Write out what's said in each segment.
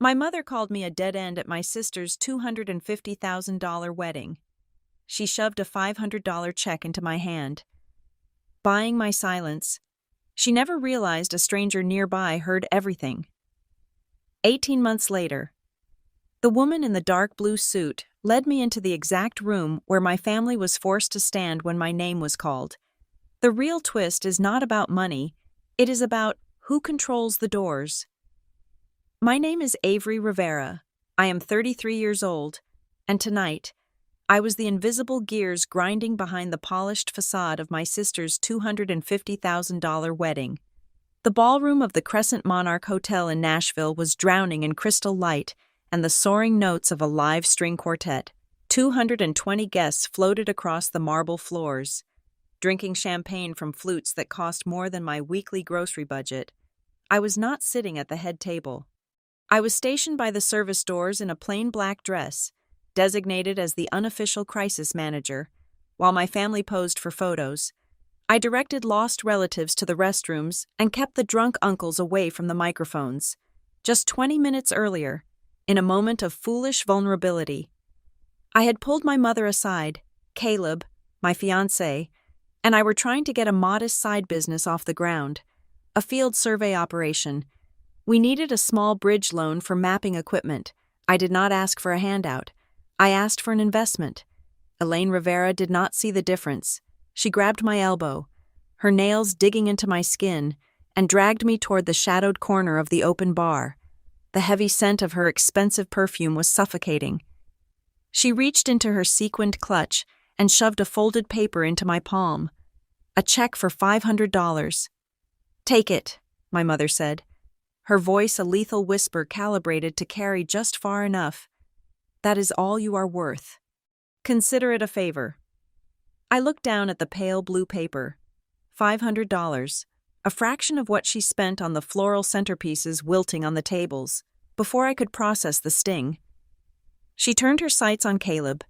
My mother called me a dead end at my sister's $250,000 wedding. She shoved a $500 check into my hand, buying my silence. She never realized a stranger nearby heard everything. 18 months later, the woman in the dark blue suit led me into the exact room where my family was forced to stand when my name was called. The real twist is not about money, it is about who controls the doors. My name is Avery Rivera. I am 33 years old, and tonight, I was the invisible gears grinding behind the polished facade of my sister's $250,000 wedding. The ballroom of the Crescent Monarch Hotel in Nashville was drowning in crystal light and the soaring notes of a live string quartet. 220 guests floated across the marble floors, drinking champagne from flutes that cost more than my weekly grocery budget. I was not sitting at the head table. I was stationed by the service doors in a plain black dress, designated as the unofficial crisis manager. While my family posed for photos, I directed lost relatives to the restrooms and kept the drunk uncles away from the microphones. Just 20 minutes earlier, in a moment of foolish vulnerability, I had pulled my mother aside, Caleb, my fiancé, and I were trying to get a modest side business off the ground, a field survey operation. We needed a small bridge loan for mapping equipment. I did not ask for a handout. I asked for an investment. Elaine Rivera did not see the difference. She grabbed my elbow, her nails digging into my skin, and dragged me toward the shadowed corner of the open bar. The heavy scent of her expensive perfume was suffocating. She reached into her sequined clutch and shoved a folded paper into my palm. A check for $500. "Take it," my mother said, her voice a lethal whisper calibrated to carry just far enough. "That is all you are worth. Consider it a favor." I looked down at the pale blue paper. $500, a fraction of what she spent on the floral centerpieces wilting on the tables, before I could process the sting. She turned her sights on Caleb.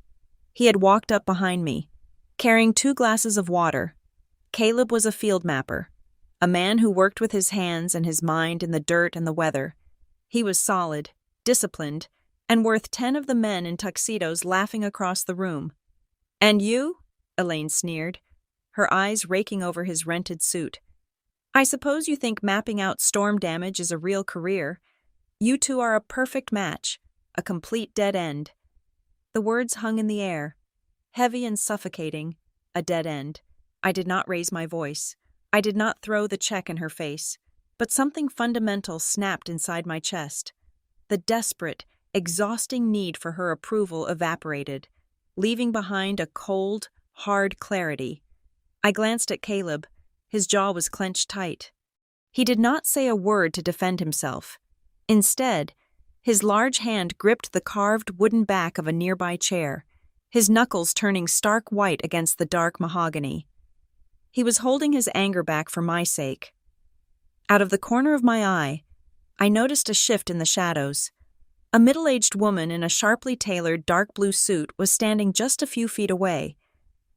He had walked up behind me, carrying 2 glasses of water. Caleb was a field mapper, a man who worked with his hands and his mind in the dirt and the weather. He was solid, disciplined, and worth 10 of the men in tuxedos laughing across the room. "And you?" Elaine sneered, her eyes raking over his rented suit. "I suppose you think mapping out storm damage is a real career. You two are a perfect match, a complete dead end." The words hung in the air, heavy and suffocating, a dead end. I did not raise my voice. I did not throw the check in her face, but something fundamental snapped inside my chest. The desperate, exhausting need for her approval evaporated, leaving behind a cold, hard clarity. I glanced at Caleb. His jaw was clenched tight. He did not say a word to defend himself. Instead, his large hand gripped the carved wooden back of a nearby chair, his knuckles turning stark white against the dark mahogany. He was holding his anger back for my sake. Out of the corner of my eye, I noticed a shift in the shadows. A middle-aged woman in a sharply tailored dark blue suit was standing just a few feet away,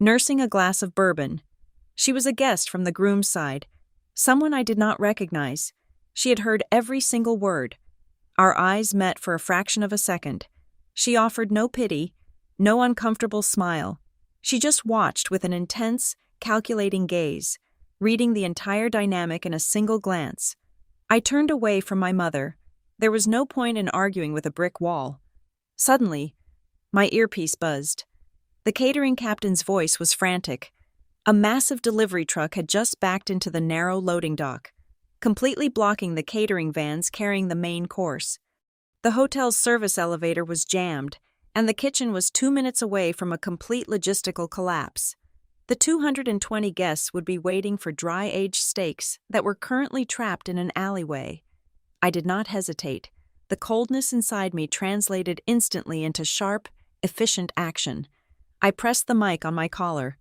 nursing a glass of bourbon. She was a guest from the groom's side, someone I did not recognize. She had heard every single word. Our eyes met for a fraction of a second. She offered no pity, no uncomfortable smile. She just watched with an intense, calculating gaze, reading the entire dynamic in a single glance. I turned away from my mother. There was no point in arguing with a brick wall. Suddenly, my earpiece buzzed. The catering captain's voice was frantic. A massive delivery truck had just backed into the narrow loading dock, completely blocking the catering vans carrying the main course. The hotel's service elevator was jammed, and the kitchen was 2 minutes away from a complete logistical collapse. The 220 guests would be waiting for dry-aged steaks that were currently trapped in an alleyway. I did not hesitate. The coldness inside me translated instantly into sharp, efficient action. I pressed the mic on my collar.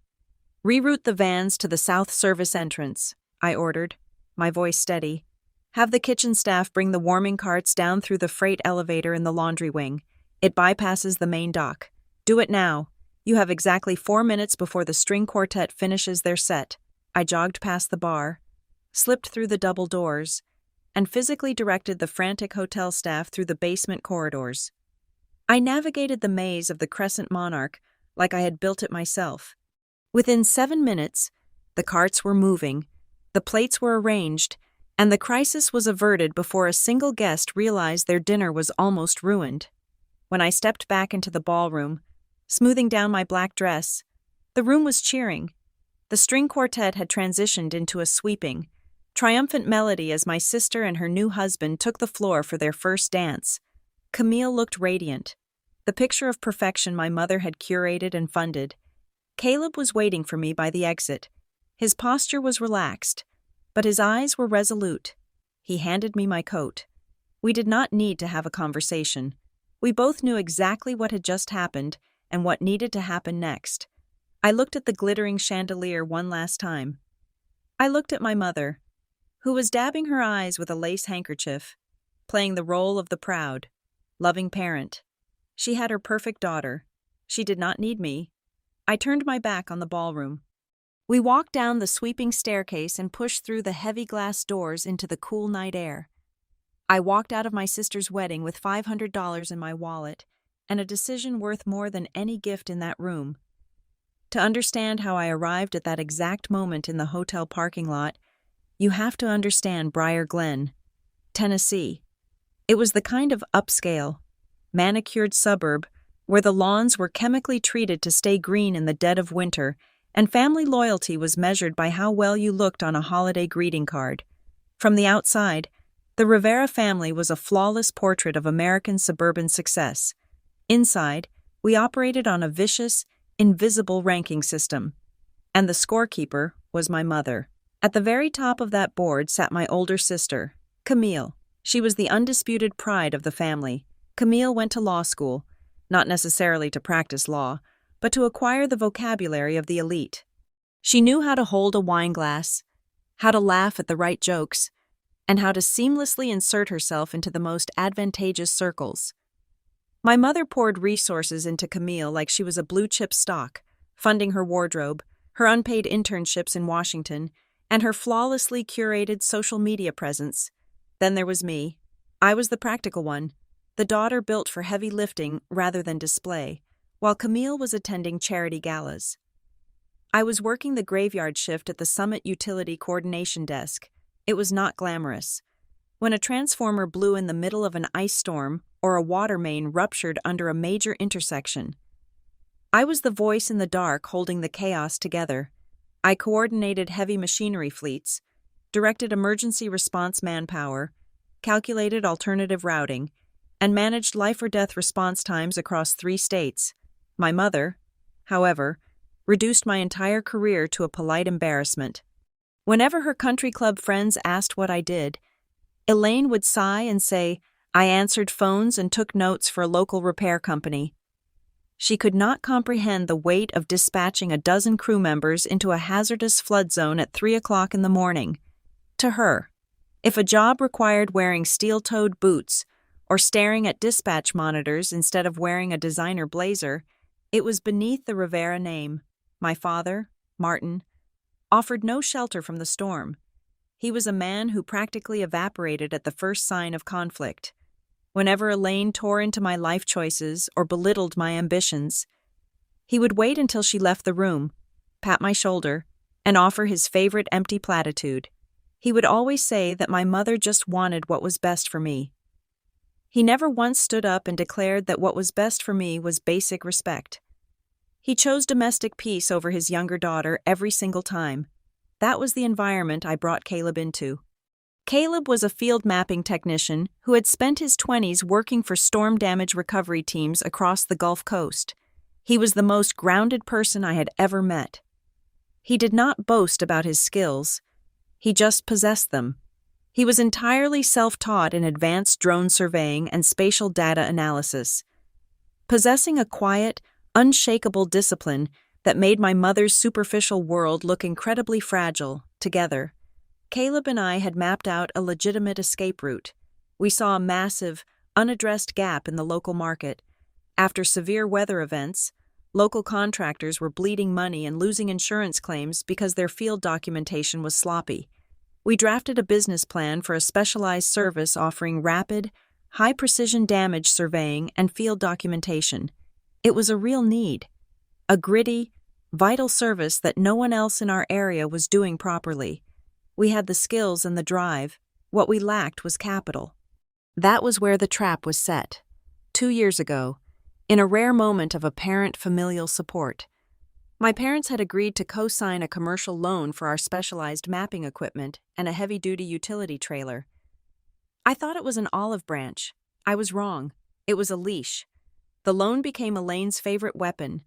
"Reroute the vans to the south service entrance," I ordered, my voice steady. "Have the kitchen staff bring the warming carts down through the freight elevator in the laundry wing. It bypasses the main dock. Do it now. You have exactly 4 minutes before the string quartet finishes their set." I jogged past the bar, slipped through the double doors, and physically directed the frantic hotel staff through the basement corridors. I navigated the maze of the Crescent Monarch like I had built it myself. Within 7 minutes, the carts were moving, the plates were arranged, and the crisis was averted before a single guest realized their dinner was almost ruined. When I stepped back into the ballroom, smoothing down my black dress, the room was cheering. The string quartet had transitioned into a sweeping, triumphant melody as my sister and her new husband took the floor for their first dance. Camille looked radiant, the picture of perfection my mother had curated and funded. Caleb was waiting for me by the exit. His posture was relaxed, but his eyes were resolute. He handed me my coat. We did not need to have a conversation. We both knew exactly what had just happened and what needed to happen next. I looked at the glittering chandelier one last time. I looked at my mother, who was dabbing her eyes with a lace handkerchief, playing the role of the proud, loving parent. She had her perfect daughter. She did not need me. I turned my back on the ballroom. We walked down the sweeping staircase and pushed through the heavy glass doors into the cool night air. I walked out of my sister's wedding with $500 in my wallet and a decision worth more than any gift in that room. To understand how I arrived at that exact moment in the hotel parking lot, you have to understand Briar Glen, Tennessee. It was the kind of upscale, manicured suburb where the lawns were chemically treated to stay green in the dead of winter, and family loyalty was measured by how well you looked on a holiday greeting card. From the outside, the Rivera family was a flawless portrait of American suburban success. Inside, we operated on a vicious, invisible ranking system. And the scorekeeper was my mother. At the very top of that board sat my older sister, Camille. She was the undisputed pride of the family. Camille went to law school, not necessarily to practice law, but to acquire the vocabulary of the elite. She knew how to hold a wine glass, how to laugh at the right jokes, and how to seamlessly insert herself into the most advantageous circles. My mother poured resources into Camille like she was a blue-chip stock, funding her wardrobe, her unpaid internships in Washington, and her flawlessly curated social media presence. Then there was me. I was the practical one, the daughter built for heavy lifting rather than display, while Camille was attending charity galas. I was working the graveyard shift at the Summit Utility Coordination Desk. It was not glamorous. When a transformer blew in the middle of an ice storm or a water main ruptured under a major intersection, I was the voice in the dark holding the chaos together. I coordinated heavy machinery fleets, directed emergency response manpower, calculated alternative routing, and managed life-or-death response times across 3 states. My mother, however, reduced my entire career to a polite embarrassment. Whenever her country club friends asked what I did, Elaine would sigh and say, "I answered phones and took notes for a local repair company." She could not comprehend the weight of dispatching a dozen crew members into a hazardous flood zone at 3 o'clock in the morning. To her, if a job required wearing steel-toed boots or staring at dispatch monitors instead of wearing a designer blazer, it was beneath the Rivera name. My father, Martin, offered no shelter from the storm. He was a man who practically evaporated at the first sign of conflict. Whenever Elaine tore into my life choices or belittled my ambitions, he would wait until she left the room, pat my shoulder, and offer his favorite empty platitude. He would always say that my mother just wanted what was best for me. He never once stood up and declared that what was best for me was basic respect. He chose domestic peace over his younger daughter every single time. That was the environment I brought Caleb into. Caleb was a field mapping technician who had spent his 20s working for storm damage recovery teams across the Gulf Coast. He was the most grounded person I had ever met. He did not boast about his skills. He just possessed them. He was entirely self-taught in advanced drone surveying and spatial data analysis, possessing a quiet, unshakable discipline that made my mother's superficial world look incredibly fragile. Together, Caleb and I had mapped out a legitimate escape route. We saw a massive, unaddressed gap in the local market. After severe weather events, local contractors were bleeding money and losing insurance claims because their field documentation was sloppy. We drafted a business plan for a specialized service offering rapid, high-precision damage surveying and field documentation. It was a real need, a gritty, vital service that no one else in our area was doing properly. We had the skills and the drive. What we lacked was capital. That was where the trap was set. 2 years ago, in a rare moment of apparent familial support, my parents had agreed to co-sign a commercial loan for our specialized mapping equipment and a heavy-duty utility trailer. I thought it was an olive branch. I was wrong. It was a leash. The loan became Elaine's favorite weapon.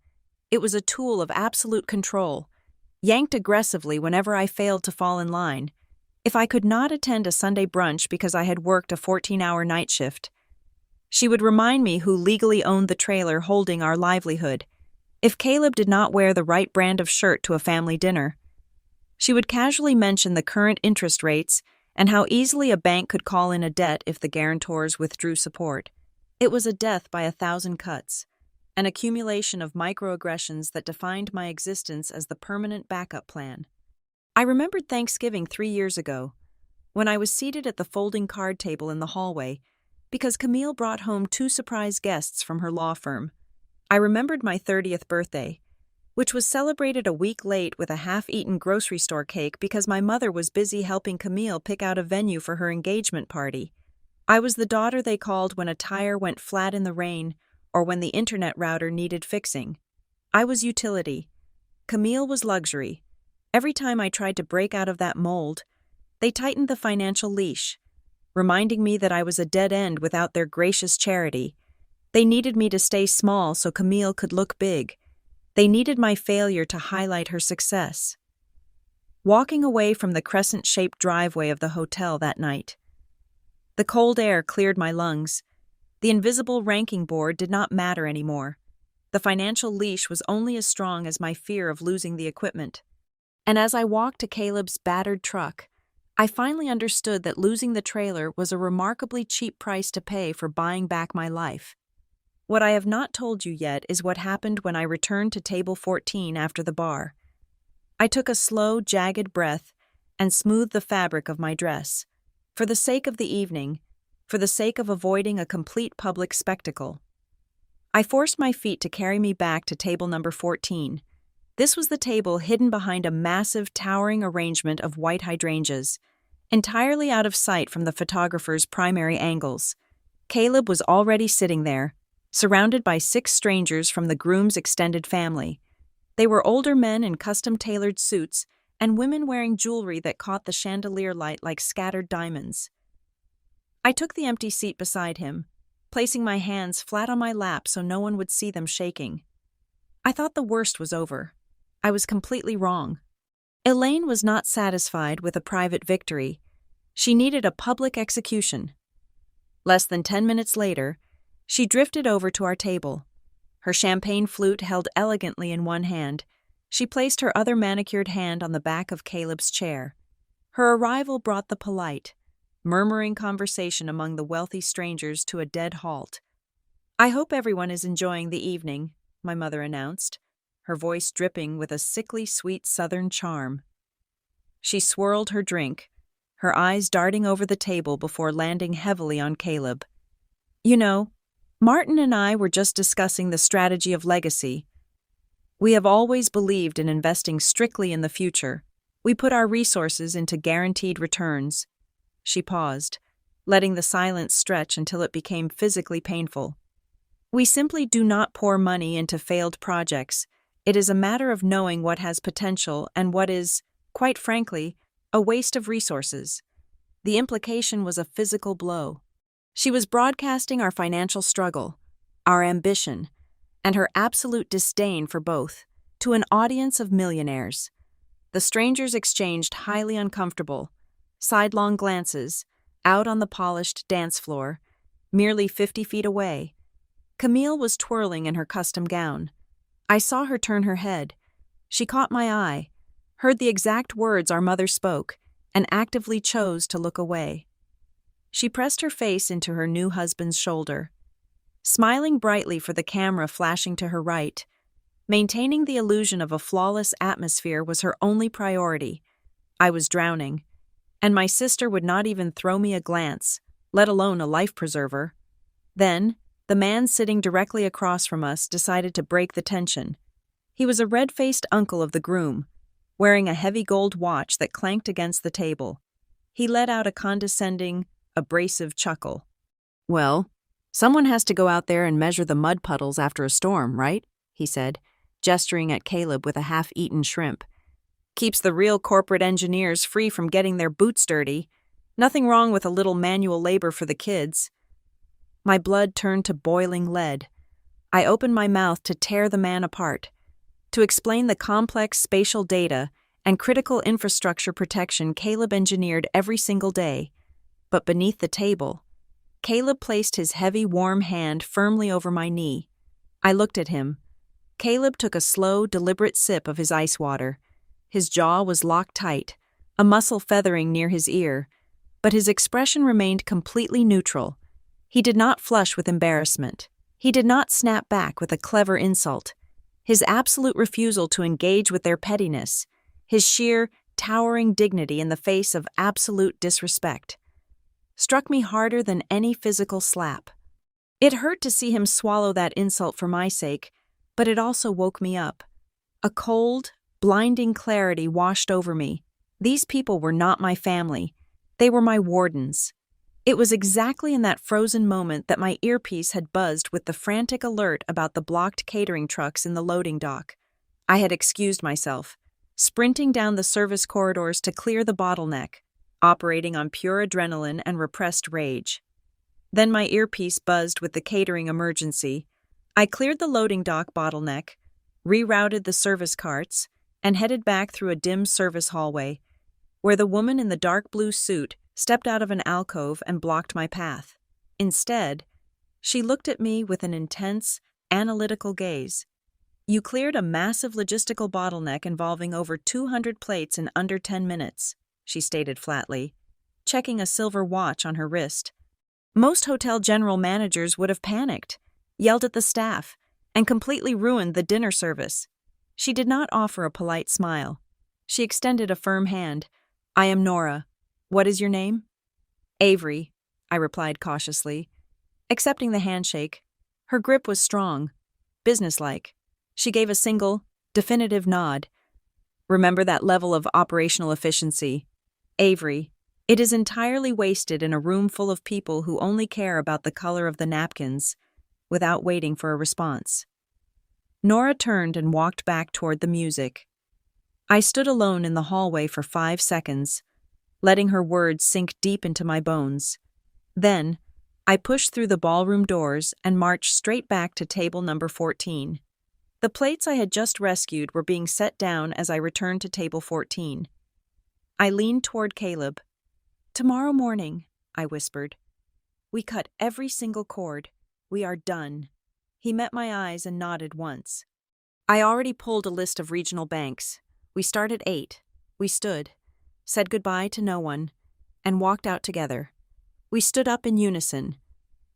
It was a tool of absolute control, yanked aggressively whenever I failed to fall in line. If I could not attend a Sunday brunch because I had worked a 14-hour night shift, she would remind me who legally owned the trailer holding our livelihood. If Caleb did not wear the right brand of shirt to a family dinner, she would casually mention the current interest rates and how easily a bank could call in a debt if the guarantors withdrew support. It was a death by 1,000 cuts, an accumulation of microaggressions that defined my existence as the permanent backup plan. I remembered Thanksgiving 3 years ago, when I was seated at the folding card table in the hallway, because Camille brought home 2 surprise guests from her law firm. I remembered my 30th birthday, which was celebrated a week late with a half-eaten grocery store cake because my mother was busy helping Camille pick out a venue for her engagement party. I was the daughter they called when a tire went flat in the rain or when the internet router needed fixing. I was utility. Camille was luxury. Every time I tried to break out of that mold, they tightened the financial leash, reminding me that I was a dead end without their gracious charity. They needed me to stay small so Camille could look big. They needed my failure to highlight her success. Walking away from the crescent-shaped driveway of the hotel that night, the cold air cleared my lungs. The invisible ranking board did not matter anymore. The financial leash was only as strong as my fear of losing the equipment. And as I walked to Caleb's battered truck, I finally understood that losing the trailer was a remarkably cheap price to pay for buying back my life. What I have not told you yet is what happened when I returned to table 14 after the bar. I took a slow, jagged breath and smoothed the fabric of my dress, for the sake of the evening, for the sake of avoiding a complete public spectacle. I forced my feet to carry me back to table number 14. This was the table hidden behind a massive, towering arrangement of white hydrangeas, entirely out of sight from the photographer's primary angles. Caleb was already sitting there, surrounded by 6 strangers from the groom's extended family. They were older men in custom-tailored suits and women wearing jewelry that caught the chandelier light like scattered diamonds. I took the empty seat beside him, placing my hands flat on my lap so no one would see them shaking. I thought the worst was over. I was completely wrong. Elaine was not satisfied with a private victory. She needed a public execution. Less than 10 minutes later, she drifted over to our table. Her champagne flute held elegantly in one hand, she placed her other manicured hand on the back of Caleb's chair. Her arrival brought the polite, murmuring conversation among the wealthy strangers to a dead halt. "I hope everyone is enjoying the evening," my mother announced, her voice dripping with a sickly sweet southern charm. She swirled her drink, her eyes darting over the table before landing heavily on Caleb. "You know, Martin and I were just discussing the strategy of legacy. We have always believed in investing strictly in the future. We put our resources into guaranteed returns." She paused, letting the silence stretch until it became physically painful. "We simply do not pour money into failed projects. It is a matter of knowing what has potential and what is, quite frankly, a waste of resources." The implication was a physical blow. She was broadcasting our financial struggle, our ambition, and her absolute disdain for both, to an audience of millionaires. The strangers exchanged highly uncomfortable, sidelong glances, out on the polished dance floor, merely 50 feet away. Camille was twirling in her custom gown. I saw her turn her head. She caught my eye, heard the exact words our mother spoke, and actively chose to look away. She pressed her face into her new husband's shoulder, smiling brightly for the camera flashing to her right. Maintaining the illusion of a flawless atmosphere was her only priority. I was drowning, and my sister would not even throw me a glance, let alone a life preserver. Then, the man sitting directly across from us decided to break the tension. He was a red-faced uncle of the groom, wearing a heavy gold watch that clanked against the table. He let out a condescending, abrasive chuckle. "Well, someone has to go out there and measure the mud puddles after a storm, right?" he said, gesturing at Caleb with a half-eaten shrimp. "Keeps the real corporate engineers free from getting their boots dirty. Nothing wrong with a little manual labor for the kids." My blood turned to boiling lead. I opened my mouth to tear the man apart, to explain the complex spatial data and critical infrastructure protection Caleb engineered every single day. But beneath the table, Caleb placed his heavy, warm hand firmly over my knee. I looked at him. Caleb took a slow, deliberate sip of his ice water. His jaw was locked tight, a muscle feathering near his ear, but his expression remained completely neutral. He did not flush with embarrassment. He did not snap back with a clever insult. His absolute refusal to engage with their pettiness, his sheer, towering dignity in the face of absolute disrespect, struck me harder than any physical slap. It hurt to see him swallow that insult for my sake, but it also woke me up. A cold, blinding clarity washed over me. These people were not my family. They were my wardens. It was exactly in that frozen moment that my earpiece had buzzed with the frantic alert about the blocked catering trucks in the loading dock. I had excused myself, sprinting down the service corridors to clear the bottleneck, operating on pure adrenaline and repressed rage. Then my earpiece buzzed with the catering emergency. I cleared the loading dock bottleneck, rerouted the service carts, and headed back through a dim service hallway, where the woman in the dark blue suit stepped out of an alcove and blocked my path. Instead, she looked at me with an intense, analytical gaze. "You cleared a massive logistical bottleneck involving over 200 plates in under 10 minutes, she stated flatly, checking a silver watch on her wrist. Most hotel general managers would have panicked, yelled at the staff, and completely ruined the dinner service. She did not offer a polite smile. She extended a firm hand. "I am Nora. What is your name?" "Avery," I replied cautiously, accepting the handshake. Her grip was strong, businesslike. She gave a single, definitive nod. "Remember that level of operational efficiency. Avery, it is entirely wasted in a room full of people who only care about the color of the napkins," without waiting for a response. Nora turned and walked back toward the music. I stood alone in the hallway for 5 seconds, letting her words sink deep into my bones. Then, I pushed through the ballroom doors and marched straight back to table number 14. The plates I had just rescued were being set down as I returned to table 14. I leaned toward Caleb. "Tomorrow morning," I whispered. "We cut every single cord. We are done." He met my eyes and nodded once. I already pulled a list of regional banks. We start at 8. We stood, said goodbye to no one, and walked out together. We stood up in unison.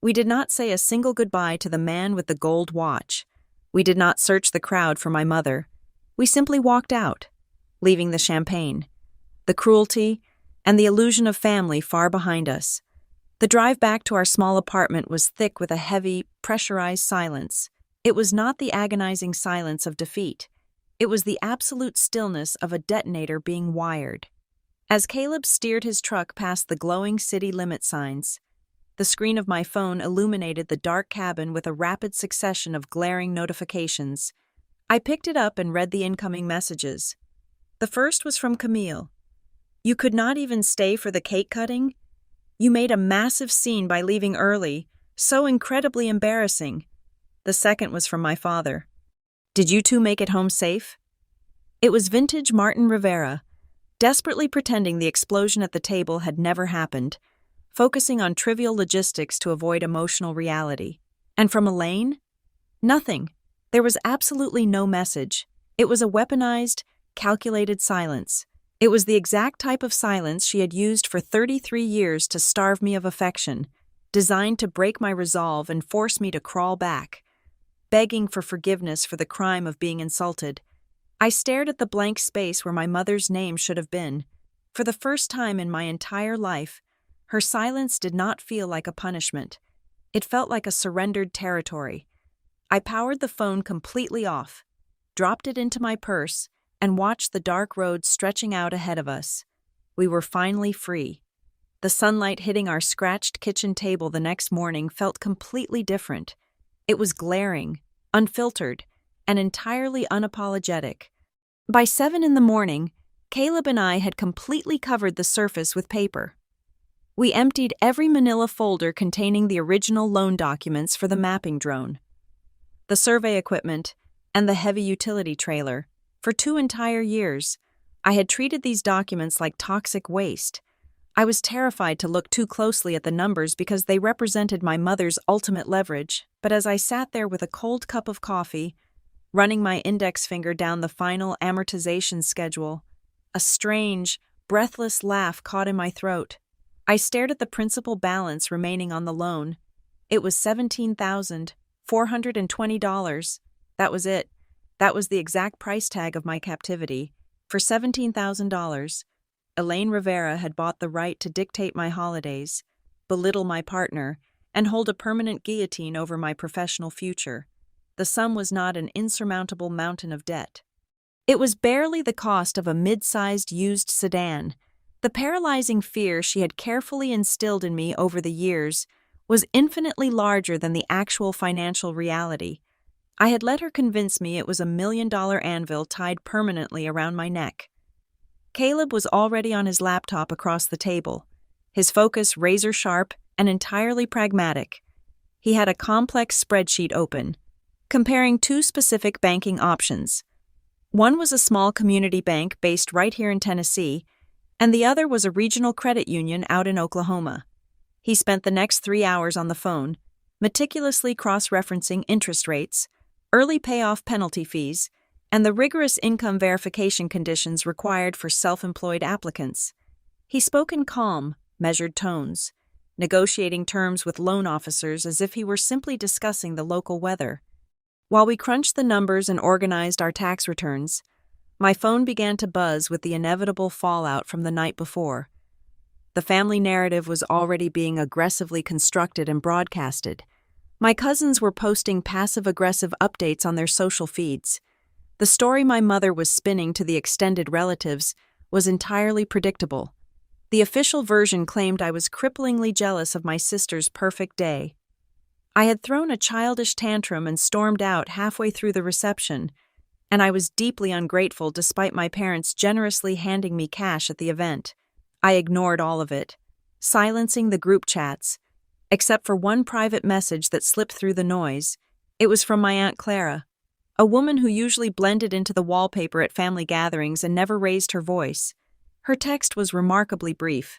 We did not say a single goodbye to the man with the gold watch. We did not search the crowd for my mother. We simply walked out, leaving the champagne, the cruelty, and the illusion of family far behind us. The drive back to our small apartment was thick with a heavy, pressurized silence. It was not the agonizing silence of defeat. It was the absolute stillness of a detonator being wired. As Caleb steered his truck past the glowing city limit signs, the screen of my phone illuminated the dark cabin with a rapid succession of glaring notifications. I picked it up and read the incoming messages. The first was from Camille. "You could not even stay for the cake cutting? You made a massive scene by leaving early. So incredibly embarrassing." The second was from my father. "Did you two make it home safe?" It was vintage Martin Rivera, desperately pretending the explosion at the table had never happened, focusing on trivial logistics to avoid emotional reality. And from Elaine? Nothing. There was absolutely no message. It was a weaponized, calculated silence. It was the exact type of silence she had used for 33 years to starve me of affection, designed to break my resolve and force me to crawl back, begging for forgiveness for the crime of being insulted. I stared at the blank space where my mother's name should have been. For the first time in my entire life, her silence did not feel like a punishment. It felt like a surrendered territory. I powered the phone completely off, dropped it into my purse, and watched the dark road stretching out ahead of us. We were finally free. The sunlight hitting our scratched kitchen table the next morning felt completely different. It was glaring, unfiltered, and entirely unapologetic. By 7 in the morning, Caleb and I had completely covered the surface with paper. We emptied every manila folder containing the original loan documents for the mapping drone, the survey equipment, and the heavy utility trailer. For 2 entire years, I had treated these documents like toxic waste. I was terrified to look too closely at the numbers because they represented my mother's ultimate leverage, but as I sat there with a cold cup of coffee, running my index finger down the final amortization schedule, a strange, breathless laugh caught in my throat. I stared at the principal balance remaining on the loan. It was $17,420. That was it. That was the exact price tag of my captivity. For $17,000, Elaine Rivera had bought the right to dictate my holidays, belittle my partner, and hold a permanent guillotine over my professional future. The sum was not an insurmountable mountain of debt. It was barely the cost of a mid-sized used sedan. The paralyzing fear she had carefully instilled in me over the years was infinitely larger than the actual financial reality. I had let her convince me it was $1 million anvil tied permanently around my neck. Caleb was already on his laptop across the table, his focus razor-sharp and entirely pragmatic. He had a complex spreadsheet open, comparing 2 specific banking options. One was a small community bank based right here in Tennessee, and the other was a regional credit union out in Oklahoma. He spent the next 3 hours on the phone, meticulously cross-referencing interest rates, early payoff penalty fees, and the rigorous income verification conditions required for self-employed applicants. He spoke in calm, measured tones, negotiating terms with loan officers as if he were simply discussing the local weather. While we crunched the numbers and organized our tax returns, my phone began to buzz with the inevitable fallout from the night before. The family narrative was already being aggressively constructed and broadcasted. My cousins were posting passive-aggressive updates on their social feeds. The story my mother was spinning to the extended relatives was entirely predictable. The official version claimed I was cripplingly jealous of my sister's perfect day. I had thrown a childish tantrum and stormed out halfway through the reception, and I was deeply ungrateful despite my parents generously handing me cash at the event. I ignored all of it, silencing the group chats, except for one private message that slipped through the noise. It was from my Aunt Clara, a woman who usually blended into the wallpaper at family gatherings and never raised her voice. Her text was remarkably brief.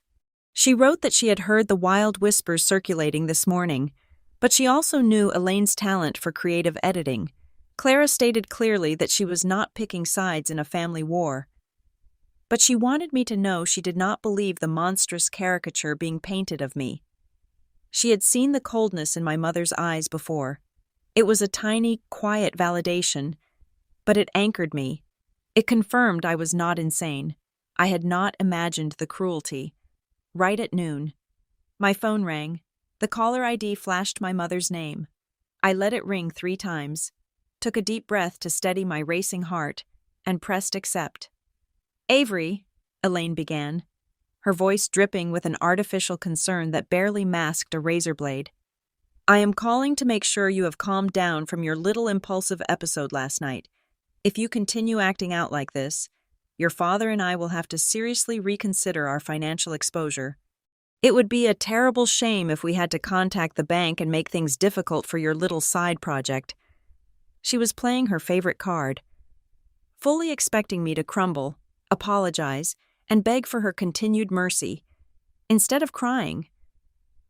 She wrote that she had heard the wild whispers circulating this morning, but she also knew Elaine's talent for creative editing. Clara stated clearly that she was not picking sides in a family war. But she wanted me to know she did not believe the monstrous caricature being painted of me. She had seen the coldness in my mother's eyes before. It was a tiny, quiet validation, but it anchored me. It confirmed I was not insane. I had not imagined the cruelty. Right at noon, my phone rang. The caller ID flashed my mother's name. I let it ring 3 times, took a deep breath to steady my racing heart, and pressed accept. "Avery," Elaine began, her voice dripping with an artificial concern that barely masked a razor blade. "I am calling to make sure you have calmed down from your little impulsive episode last night. If you continue acting out like this, your father and I will have to seriously reconsider our financial exposure. It would be a terrible shame if we had to contact the bank and make things difficult for your little side project." She was playing her favorite card, fully expecting me to crumble, apologize, and beg for her continued mercy. Instead of crying,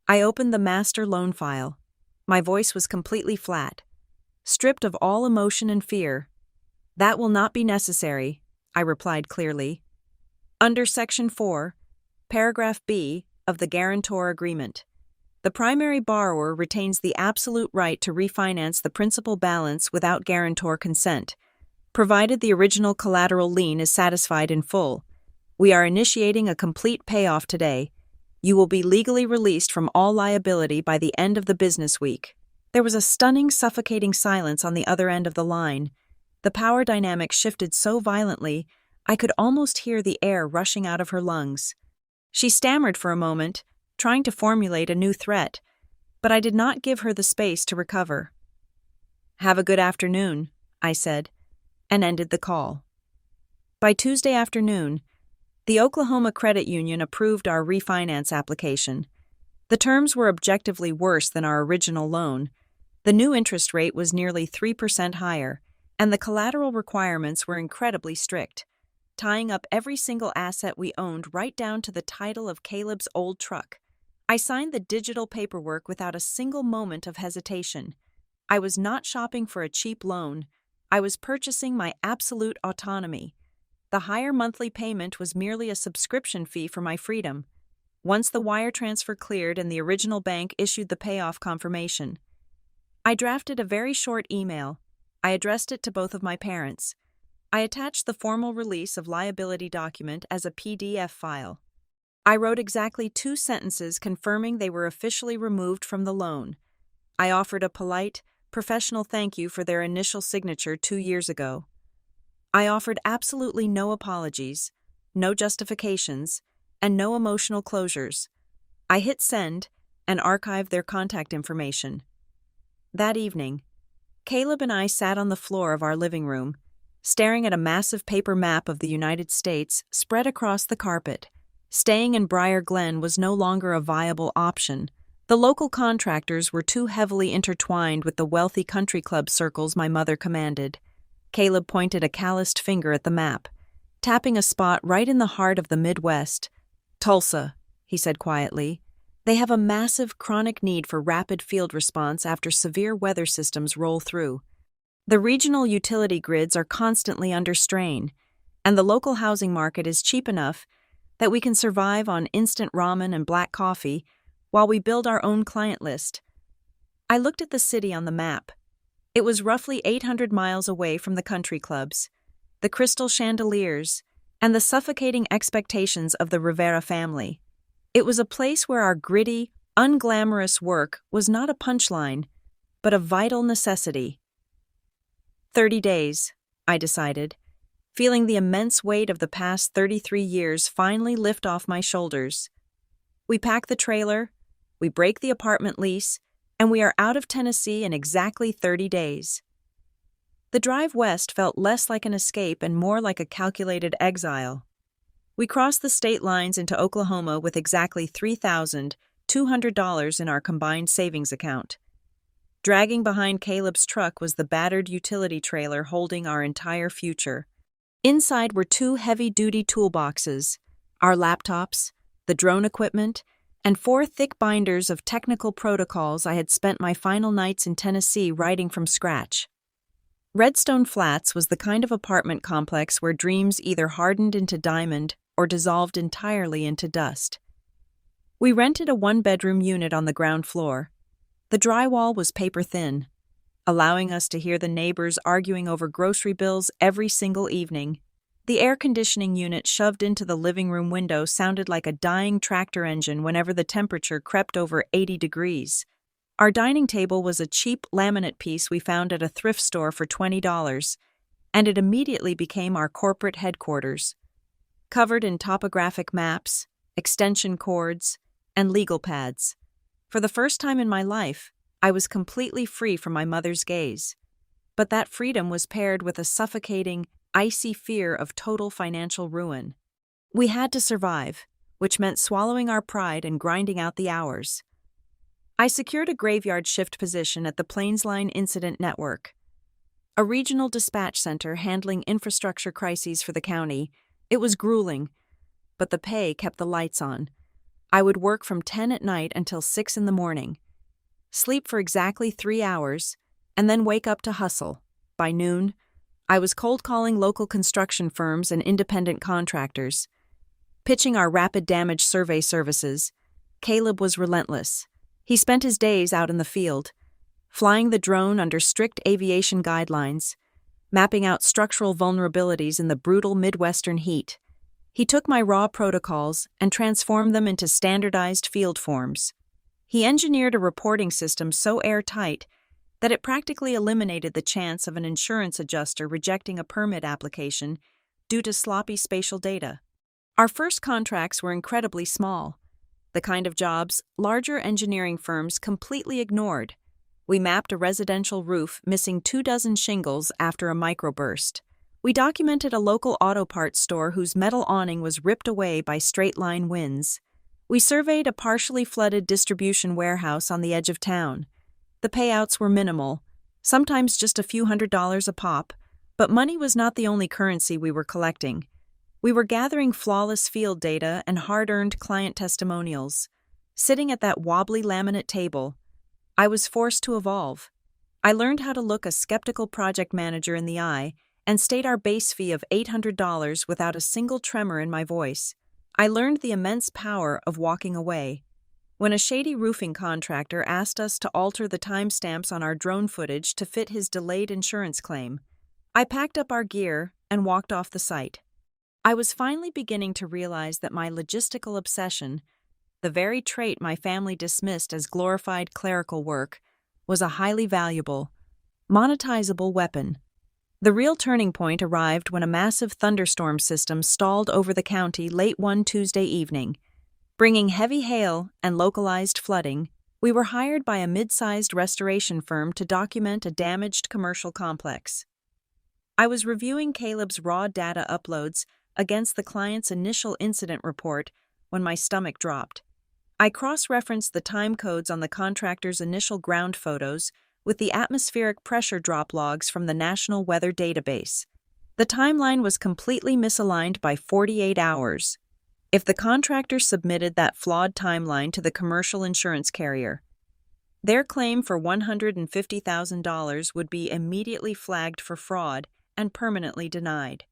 I opened the master loan file. My voice was completely flat, stripped of all emotion and fear. "That will not be necessary," I replied clearly. "Under Section 4, Paragraph B of the Guarantor Agreement, the primary borrower retains the absolute right to refinance the principal balance without guarantor consent, provided the original collateral lien is satisfied in full. We are initiating a complete payoff today. You will be legally released from all liability by the end of the business week." There was a stunning, suffocating silence on the other end of the line. The power dynamic shifted so violently, I could almost hear the air rushing out of her lungs. She stammered for a moment, trying to formulate a new threat, but I did not give her the space to recover. "Have a good afternoon," I said, and ended the call. By Tuesday afternoon, the Oklahoma Credit Union approved our refinance application. The terms were objectively worse than our original loan. The new interest rate was nearly 3% higher, and the collateral requirements were incredibly strict, tying up every single asset we owned right down to the title of Caleb's old truck. I signed the digital paperwork without a single moment of hesitation. I was not shopping for a cheap loan. I was purchasing my absolute autonomy. The higher monthly payment was merely a subscription fee for my freedom. Once the wire transfer cleared and the original bank issued the payoff confirmation, I drafted a very short email. I addressed it to both of my parents. I attached the formal release of liability document as a PDF file. I wrote exactly 2 sentences confirming they were officially removed from the loan. I offered a polite, professional thank you for their initial signature 2 years ago. I offered absolutely no apologies, no justifications, and no emotional closures. I hit send and archived their contact information. That evening, Caleb and I sat on the floor of our living room, staring at a massive paper map of the United States spread across the carpet. Staying in Briar Glen was no longer a viable option. The local contractors were too heavily intertwined with the wealthy country club circles my mother commanded. Caleb pointed a calloused finger at the map, tapping a spot right in the heart of the Midwest. "Tulsa," he said quietly. "They have a massive chronic need for rapid field response after severe weather systems roll through. The regional utility grids are constantly under strain, and the local housing market is cheap enough that we can survive on instant ramen and black coffee while we build our own client list." I looked at the city on the map. It was roughly 800 miles away from the country clubs, the crystal chandeliers, and the suffocating expectations of the Rivera family. It was a place where our gritty, unglamorous work was not a punchline, but a vital necessity. 30 days, I decided, feeling the immense weight of the past 33 years finally lift off my shoulders. We pack the trailer, we break the apartment lease, and we are out of Tennessee in exactly 30 days. The drive west felt less like an escape and more like a calculated exile. We crossed the state lines into Oklahoma with exactly $3,200 in our combined savings account. Dragging behind Caleb's truck was the battered utility trailer holding our entire future. Inside were 2 heavy-duty toolboxes, our laptops, the drone equipment, and 4 thick binders of technical protocols I had spent my final nights in Tennessee writing from scratch. Redstone Flats was the kind of apartment complex where dreams either hardened into diamond or dissolved entirely into dust. We rented a 1-bedroom unit on the ground floor. The drywall was paper thin, allowing us to hear the neighbors arguing over grocery bills every single evening. The air conditioning unit shoved into the living room window sounded like a dying tractor engine whenever the temperature crept over 80 degrees. Our dining table was a cheap laminate piece we found at a thrift store for $20, and it immediately became our corporate headquarters. Covered in topographic maps, extension cords, and legal pads. For the first time in my life, I was completely free from my mother's gaze. But that freedom was paired with a suffocating, icy fear of total financial ruin. We had to survive, which meant swallowing our pride and grinding out the hours. I secured a graveyard shift position at the Plainsline Incident Network, a regional dispatch center handling infrastructure crises for the county. It was grueling, but the pay kept the lights on. I would work from 10 at night until 6 in the morning, sleep for exactly 3 hours, and then wake up to hustle. By noon, I was cold calling local construction firms and independent contractors. Pitching our rapid damage survey services, Caleb was relentless. He spent his days out in the field, flying the drone under strict aviation guidelines, mapping out structural vulnerabilities in the brutal Midwestern heat. He took my raw protocols and transformed them into standardized field forms. He engineered a reporting system so airtight that it practically eliminated the chance of an insurance adjuster rejecting a permit application due to sloppy spatial data. Our first contracts were incredibly small, the kind of jobs larger engineering firms completely ignored. We mapped a residential roof missing 24 shingles after a microburst. We documented a local auto parts store whose metal awning was ripped away by straight-line winds. We surveyed a partially flooded distribution warehouse on the edge of town. The payouts were minimal, sometimes just a few $100s a pop, but money was not the only currency we were collecting. We were gathering flawless field data and hard-earned client testimonials. Sitting at that wobbly laminate table, I was forced to evolve. I learned how to look a skeptical project manager in the eye and state our base fee of $800 without a single tremor in my voice. I learned the immense power of walking away. When a shady roofing contractor asked us to alter the timestamps on our drone footage to fit his delayed insurance claim, I packed up our gear and walked off the site. I was finally beginning to realize that my logistical obsession, the very trait my family dismissed as glorified clerical work, was a highly valuable, monetizable weapon. The real turning point arrived when a massive thunderstorm system stalled over the county late one Tuesday evening. Bringing heavy hail and localized flooding, we were hired by a mid-sized restoration firm to document a damaged commercial complex. I was reviewing Caleb's raw data uploads against the client's initial incident report when my stomach dropped. I cross-referenced the time codes on the contractor's initial ground photos with the atmospheric pressure drop logs from the National Weather Database. The timeline was completely misaligned by 48 hours. If the contractor submitted that flawed timeline to the commercial insurance carrier, their claim for $150,000 would be immediately flagged for fraud and permanently denied.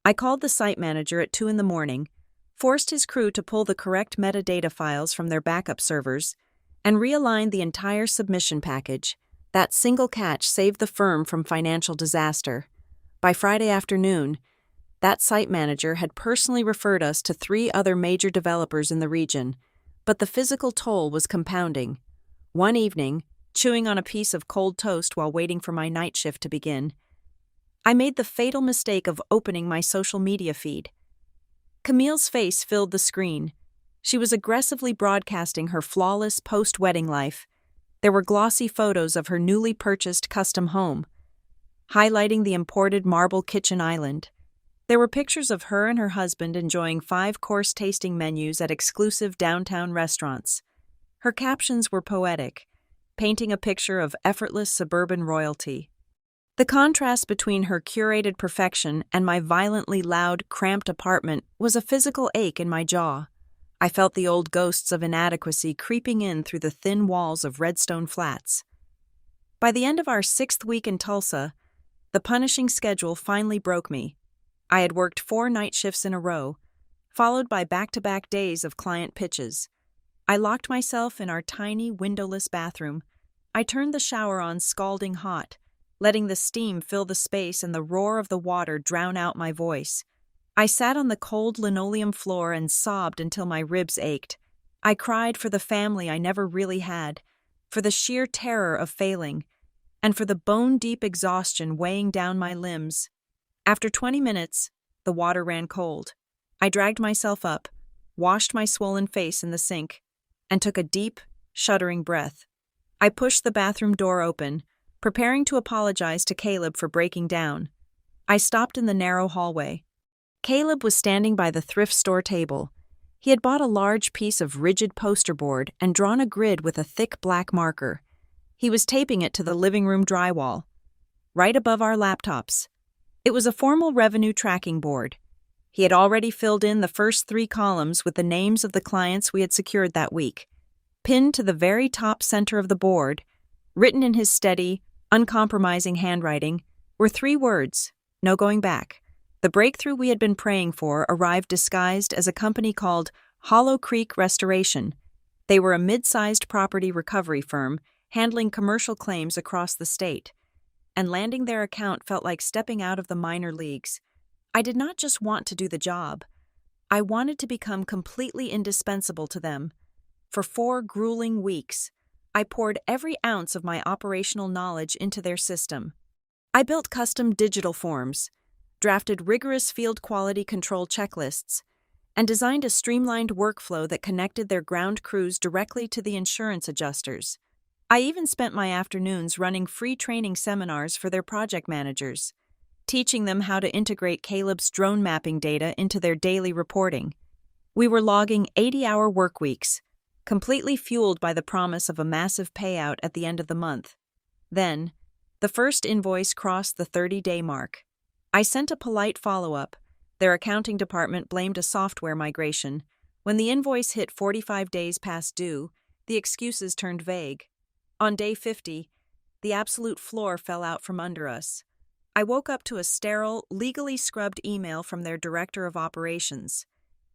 I called the site manager at 2 a.m, forced his crew to pull the correct metadata files from their backup servers, and realigned the entire submission package. That single catch saved the firm from financial disaster. By Friday afternoon, that site manager had personally referred us to 3 other major developers in the region, but the physical toll was compounding. One evening, chewing on a piece of cold toast while waiting for my night shift to begin, I made the fatal mistake of opening my social media feed. Camille's face filled the screen. She was aggressively broadcasting her flawless post-wedding life. There were glossy photos of her newly purchased custom home, highlighting the imported marble kitchen island. There were pictures of her and her husband enjoying 5-course tasting menus at exclusive downtown restaurants. Her captions were poetic, painting a picture of effortless suburban royalty. The contrast between her curated perfection and my violently loud, cramped apartment was a physical ache in my jaw. I felt the old ghosts of inadequacy creeping in through the thin walls of Redstone Flats. By the end of our 6th week in Tulsa, the punishing schedule finally broke me. I had worked 4 night shifts in a row, followed by back-to-back days of client pitches. I locked myself in our tiny, windowless bathroom. I turned the shower on scalding hot, letting the steam fill the space and the roar of the water drown out my voice. I sat on the cold linoleum floor and sobbed until my ribs ached. I cried for the family I never really had, for the sheer terror of failing, and for the bone-deep exhaustion weighing down my limbs. After 20 minutes, the water ran cold. I dragged myself up, washed my swollen face in the sink, and took a deep, shuddering breath. I pushed the bathroom door open, preparing to apologize to Caleb for breaking down. I stopped in the narrow hallway. Caleb was standing by the thrift store table. He had bought a large piece of rigid poster board and drawn a grid with a thick black marker. He was taping it to the living room drywall, right above our laptops. It was a formal revenue tracking board. He had already filled in the first 3 columns with the names of the clients we had secured that week. Pinned to the very top center of the board, written in his steady, uncompromising handwriting, were 3 words: no going back. The breakthrough we had been praying for arrived disguised as a company called Hollow Creek Restoration. They were a mid-sized property recovery firm handling commercial claims across the state, and landing their account felt like stepping out of the minor leagues. I did not just want to do the job. I wanted to become completely indispensable to them. For 4 grueling weeks, I poured every ounce of my operational knowledge into their system. I built custom digital forms, drafted rigorous field quality control checklists, and designed a streamlined workflow that connected their ground crews directly to the insurance adjusters. I even spent my afternoons running free training seminars for their project managers, teaching them how to integrate Caleb's drone mapping data into their daily reporting. We were logging 80-hour work weeks, completely fueled by the promise of a massive payout at the end of the month. Then, the first invoice crossed the 30-day mark. I sent a polite follow-up. Their accounting department blamed a software migration. When the invoice hit 45 days past due, the excuses turned vague. On day 50, the absolute floor fell out from under us. I woke up to a sterile, legally scrubbed email from their director of operations.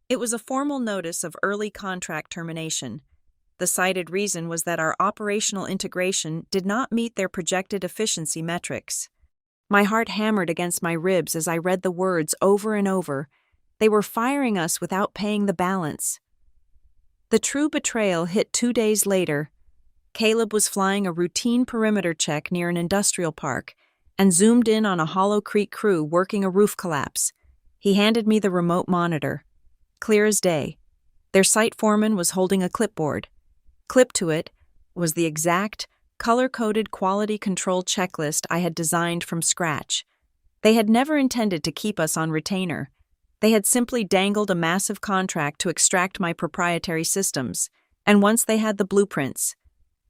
It was a formal notice of early contract termination. The cited reason was that our operational integration did not meet their projected efficiency metrics. My heart hammered against my ribs as I read the words over and over. They were firing us without paying the balance. The true betrayal hit 2 days later. Caleb was flying a routine perimeter check near an industrial park and zoomed in on a Hollow Creek crew working a roof collapse. He handed me the remote monitor. Clear as day. Their site foreman was holding a clipboard. Clipped to it was the exact, color-coded quality control checklist I had designed from scratch. They had never intended to keep us on retainer. They had simply dangled a massive contract to extract my proprietary systems, and once they had the blueprints,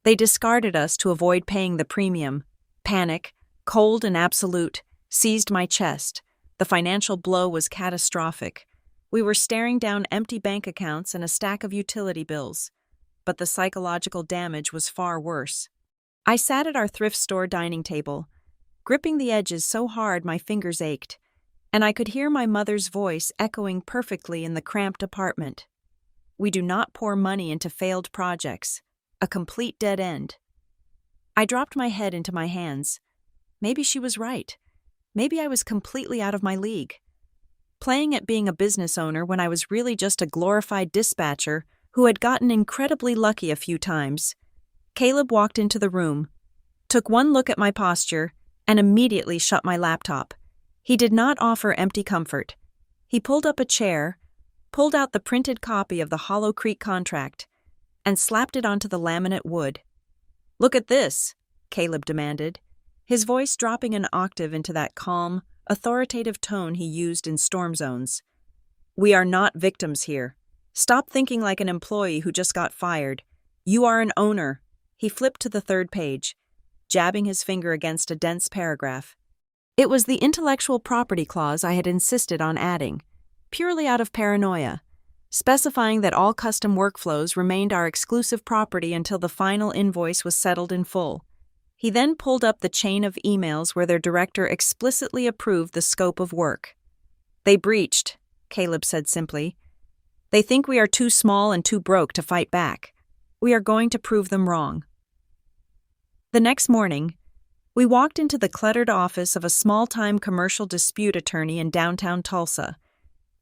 they discarded us to avoid paying the premium. Panic, cold and absolute, seized my chest. The financial blow was catastrophic. We were staring down empty bank accounts and a stack of utility bills. But the psychological damage was far worse. I sat at our thrift store dining table, gripping the edges so hard my fingers ached, and I could hear my mother's voice echoing perfectly in the cramped apartment. We do not pour money into failed projects. A complete dead end. I dropped my head into my hands. Maybe she was right. Maybe I was completely out of my league. Playing at being a business owner when I was really just a glorified dispatcher who had gotten incredibly lucky a few times. Caleb walked into the room, took one look at my posture, and immediately shut my laptop. He did not offer empty comfort. He pulled up a chair, pulled out the printed copy of the Hollow Creek contract, and slapped it onto the laminate wood. "Look at this," Caleb demanded, his voice dropping an octave into that calm, authoritative tone he used in storm zones. "We are not victims here. Stop thinking like an employee who just got fired. You are an owner." He flipped to the 3rd page, jabbing his finger against a dense paragraph. It was the intellectual property clause I had insisted on adding, purely out of paranoia, specifying that all custom workflows remained our exclusive property until the final invoice was settled in full. He then pulled up the chain of emails where their director explicitly approved the scope of work. "They breached," Caleb said simply. "They think we are too small and too broke to fight back. We are going to prove them wrong." The next morning, we walked into the cluttered office of a small-time commercial dispute attorney in downtown Tulsa.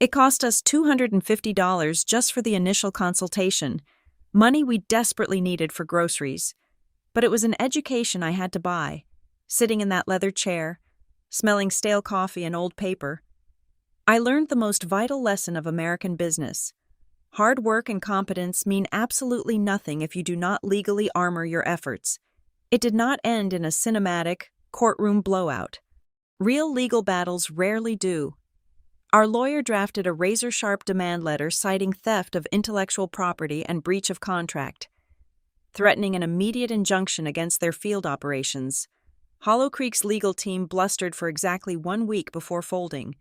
It cost us $250 just for the initial consultation, money we desperately needed for groceries. But it was an education I had to buy, sitting in that leather chair, smelling stale coffee and old paper. I learned the most vital lesson of American business. Hard work and competence mean absolutely nothing if you do not legally armor your efforts. It did not end in a cinematic, courtroom blowout. Real legal battles rarely do. Our lawyer drafted a razor-sharp demand letter citing theft of intellectual property and breach of contract, threatening an immediate injunction against their field operations. Hollow Creek's legal team blustered for exactly 1 week before folding.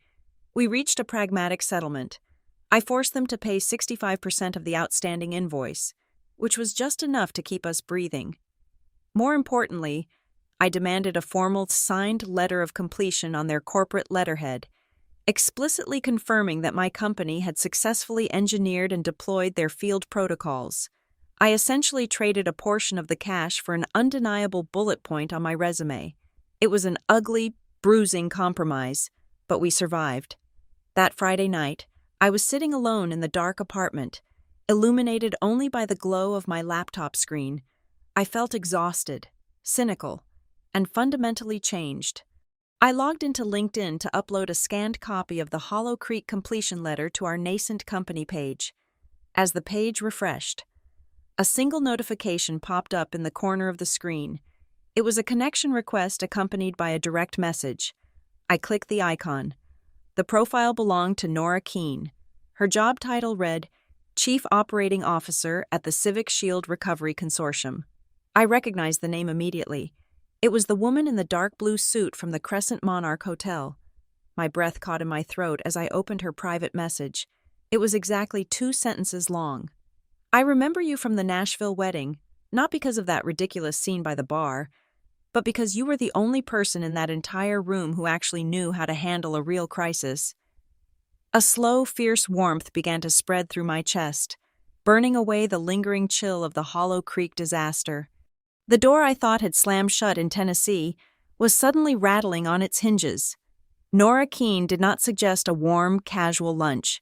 We reached a pragmatic settlement. I forced them to pay 65% of the outstanding invoice, which was just enough to keep us breathing. More importantly, I demanded a formal signed letter of completion on their corporate letterhead, explicitly confirming that my company had successfully engineered and deployed their field protocols. I essentially traded a portion of the cash for an undeniable bullet point on my resume. It was an ugly, bruising compromise, but we survived. That Friday night, I was sitting alone in the dark apartment, illuminated only by the glow of my laptop screen. I felt exhausted, cynical, and fundamentally changed. I logged into LinkedIn to upload a scanned copy of the Hollow Creek completion letter to our nascent company page. As the page refreshed, a single notification popped up in the corner of the screen. It was a connection request accompanied by a direct message. I clicked the icon. The profile belonged to Nora Keene. Her job title read, Chief Operating Officer at the Civic Shield Recovery Consortium. I recognized the name immediately. It was the woman in the dark blue suit from the Crescent Monarch Hotel. My breath caught in my throat as I opened her private message. It was exactly 2 sentences long. I remember you from the Nashville wedding, not because of that ridiculous scene by the bar, but because you were the only person in that entire room who actually knew how to handle a real crisis. A slow, fierce warmth began to spread through my chest, burning away the lingering chill of the Hollow Creek disaster. The door I thought had slammed shut in Tennessee was suddenly rattling on its hinges. Nora Keene did not suggest a warm, casual lunch.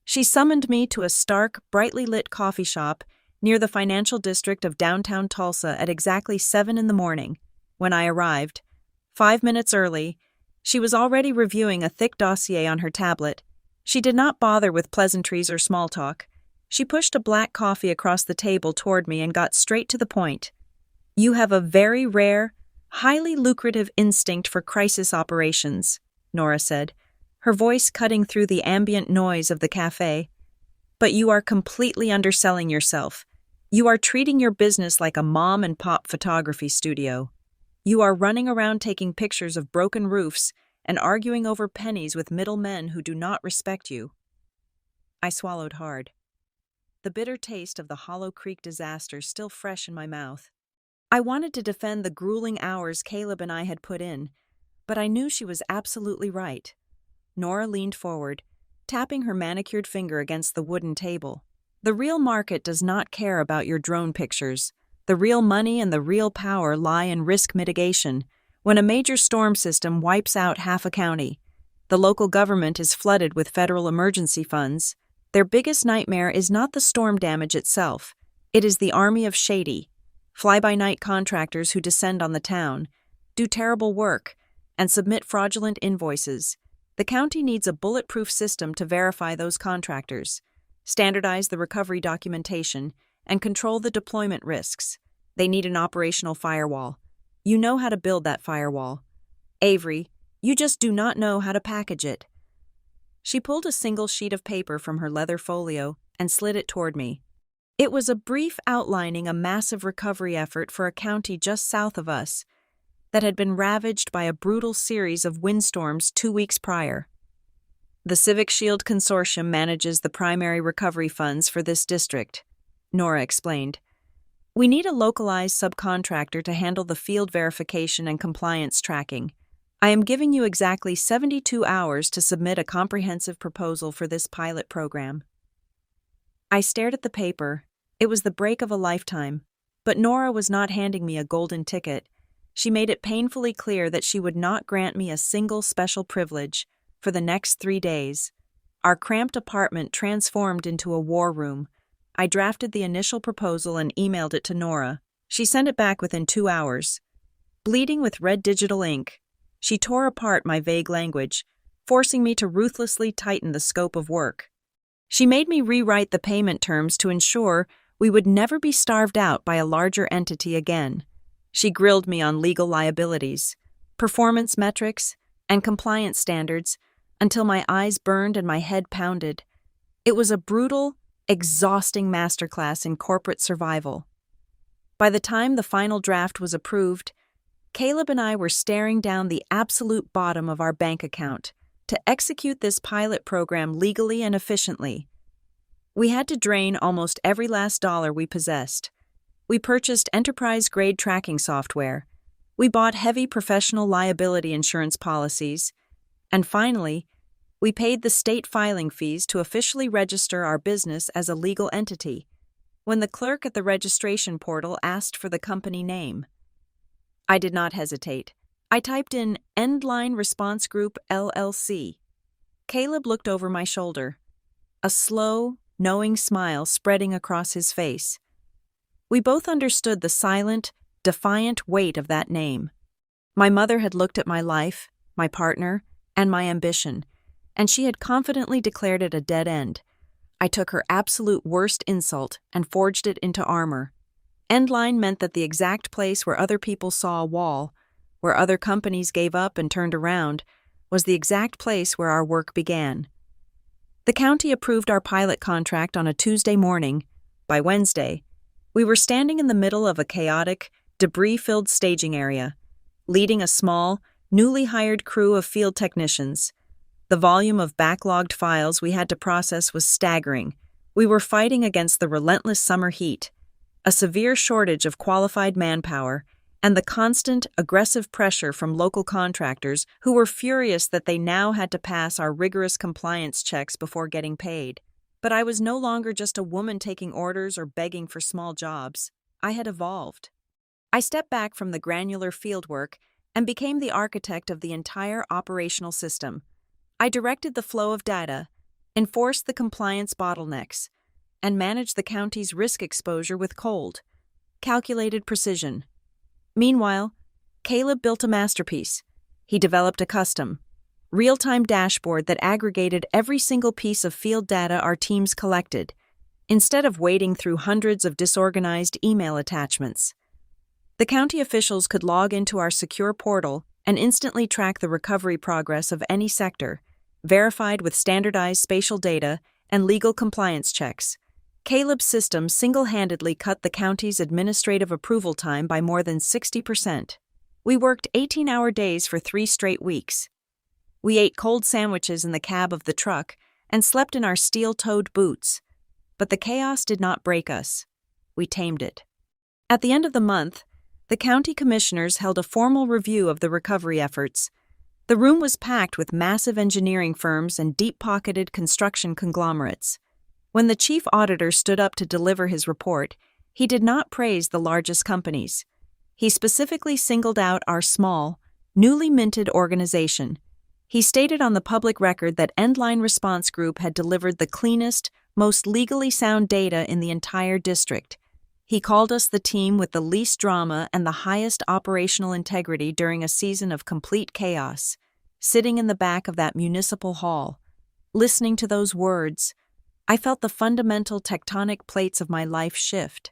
She summoned me to a stark, brightly lit coffee shop near the financial district of downtown Tulsa at exactly 7 a.m. When I arrived, 5 minutes early, she was already reviewing a thick dossier on her tablet. She did not bother with pleasantries or small talk. She pushed a black coffee across the table toward me and got straight to the point. You have a very rare, highly lucrative instinct for crisis operations, Nora said, her voice cutting through the ambient noise of the cafe. But you are completely underselling yourself. You are treating your business like a mom-and-pop photography studio. You are running around taking pictures of broken roofs and arguing over pennies with middlemen who do not respect you. I swallowed hard. The bitter taste of the Hollow Creek disaster still fresh in my mouth. I wanted to defend the grueling hours Caleb and I had put in, but I knew she was absolutely right. Nora leaned forward, tapping her manicured finger against the wooden table. The real market does not care about your drone pictures. The real money and the real power lie in risk mitigation. When a major storm system wipes out half a county, the local government is flooded with federal emergency funds. Their biggest nightmare is not the storm damage itself. It is the army of shady, fly-by-night contractors who descend on the town, do terrible work, and submit fraudulent invoices. The county needs a bulletproof system to verify those contractors, standardize the recovery documentation, and control the deployment risks. They need an operational firewall. You know how to build that firewall. Avery, you just do not know how to package it. She pulled a single sheet of paper from her leather folio and slid it toward me. It was a brief outlining a massive recovery effort for a county just south of us that had been ravaged by a brutal series of windstorms 2 weeks prior. The Civic Shield Consortium manages the primary recovery funds for this district, Nora explained. We need a localized subcontractor to handle the field verification and compliance tracking. I am giving you exactly 72 hours to submit a comprehensive proposal for this pilot program. I stared at the paper. It was the break of a lifetime. But Nora was not handing me a golden ticket. She made it painfully clear that she would not grant me a single special privilege for the next 3 days. Our cramped apartment transformed into a war room. I drafted the initial proposal and emailed it to Nora. She sent it back within 2 hours. Bleeding with red digital ink, she tore apart my vague language, forcing me to ruthlessly tighten the scope of work. She made me rewrite the payment terms to ensure we would never be starved out by a larger entity again. She grilled me on legal liabilities, performance metrics, and compliance standards until my eyes burned and my head pounded. It was a brutal, exhausting masterclass in corporate survival. By the time the final draft was approved, Caleb and I were staring down the absolute bottom of our bank account to execute this pilot program legally and efficiently. We had to drain almost every last dollar we possessed. We purchased enterprise-grade tracking software. We bought heavy professional liability insurance policies. And finally, we paid the state filing fees to officially register our business as a legal entity, when the clerk at the registration portal asked for the company name. I did not hesitate. I typed in Endline Response Group LLC. Caleb looked over my shoulder. a slow, knowing smile spreading across his face. We both understood the silent, defiant weight of that name. My mother had looked at my life, my partner, and my ambition, and she had confidently declared it a dead end. I took her absolute worst insult and forged it into armor. Endline meant that the exact place where other people saw a wall, where other companies gave up and turned around, was the exact place where our work began. The county approved our pilot contract on a Tuesday morning. By Wednesday, we were standing in the middle of a chaotic, debris-filled staging area, leading a small, newly hired crew of field technicians. The volume of backlogged files we had to process was staggering. We were fighting against the relentless summer heat, a severe shortage of qualified manpower, and the constant, aggressive pressure from local contractors who were furious that they now had to pass our rigorous compliance checks before getting paid. But I was no longer just a woman taking orders or begging for small jobs. I had evolved. I stepped back from the granular fieldwork and became the architect of the entire operational system. I directed the flow of data, enforced the compliance bottlenecks, and managed the county's risk exposure with cold, calculated precision. Meanwhile, Caleb built a masterpiece. He developed a custom, real-time dashboard that aggregated every single piece of field data our teams collected, instead of wading through hundreds of disorganized email attachments. The county officials could log into our secure portal and instantly track the recovery progress of any sector, verified with standardized spatial data and legal compliance checks. Caleb's system single-handedly cut the county's administrative approval time by more than 60%. We worked 18-hour days for 3 straight weeks. We ate cold sandwiches in the cab of the truck and slept in our steel-toed boots. But the chaos did not break us. We tamed it. At the end of the month, the county commissioners held a formal review of the recovery efforts. The room was packed with massive engineering firms and deep-pocketed construction conglomerates. When the chief auditor stood up to deliver his report, he did not praise the largest companies. He specifically singled out our small, newly minted organization. He stated on the public record that Endline Response Group had delivered the cleanest, most legally sound data in the entire district. He called us the team with the least drama and the highest operational integrity during a season of complete chaos. Sitting in the back of that municipal hall, listening to those words, I felt the fundamental tectonic plates of my life shift.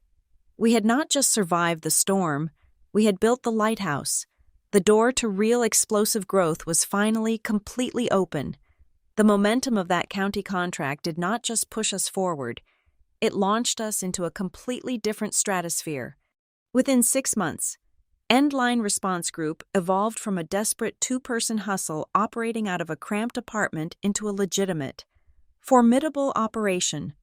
We had not just survived the storm, we had built the lighthouse. The door to real explosive growth was finally completely open. The momentum of that county contract did not just push us forward, it launched us into a completely different stratosphere. Within 6 months, Endline Response Group evolved from a desperate 2-person hustle operating out of a cramped apartment into a legitimate, formidable operation.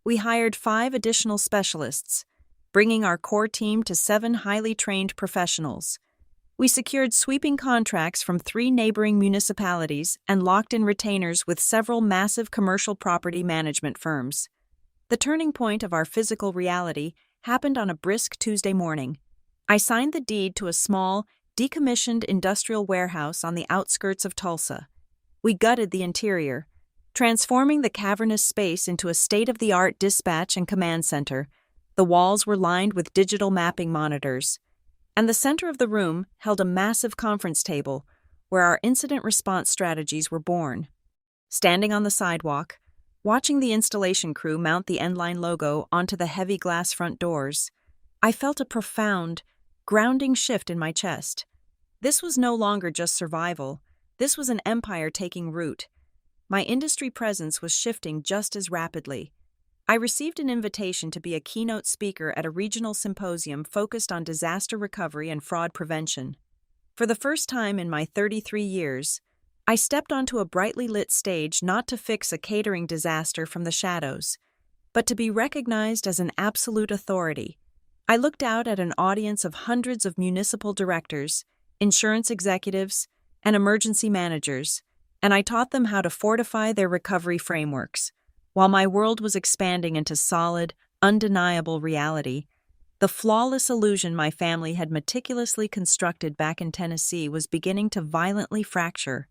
We hired 5 additional specialists, bringing our core team to 7 highly trained professionals. We secured sweeping contracts from 3 neighboring municipalities and locked in retainers with several massive commercial property management firms. The turning point of our physical reality happened on a brisk Tuesday morning. I signed the deed to a small, decommissioned industrial warehouse on the outskirts of Tulsa. We gutted the interior, transforming the cavernous space into a state-of-the-art dispatch and command center. The walls were lined with digital mapping monitors, and the center of the room held a massive conference table where our incident response strategies were born. Standing on the sidewalk, watching the installation crew mount the Endline logo onto the heavy glass front doors, I felt a profound, grounding shift in my chest. This was no longer just survival. This was an empire taking root. My industry presence was shifting just as rapidly. I received an invitation to be a keynote speaker at a regional symposium focused on disaster recovery and fraud prevention. For the first time in my 33 years, I stepped onto a brightly lit stage not to fix a catering disaster from the shadows, but to be recognized as an absolute authority. I looked out at an audience of hundreds of municipal directors, insurance executives, and emergency managers, and I taught them how to fortify their recovery frameworks. While my world was expanding into solid, undeniable reality, the flawless illusion my family had meticulously constructed back in Tennessee was beginning to violently fracture.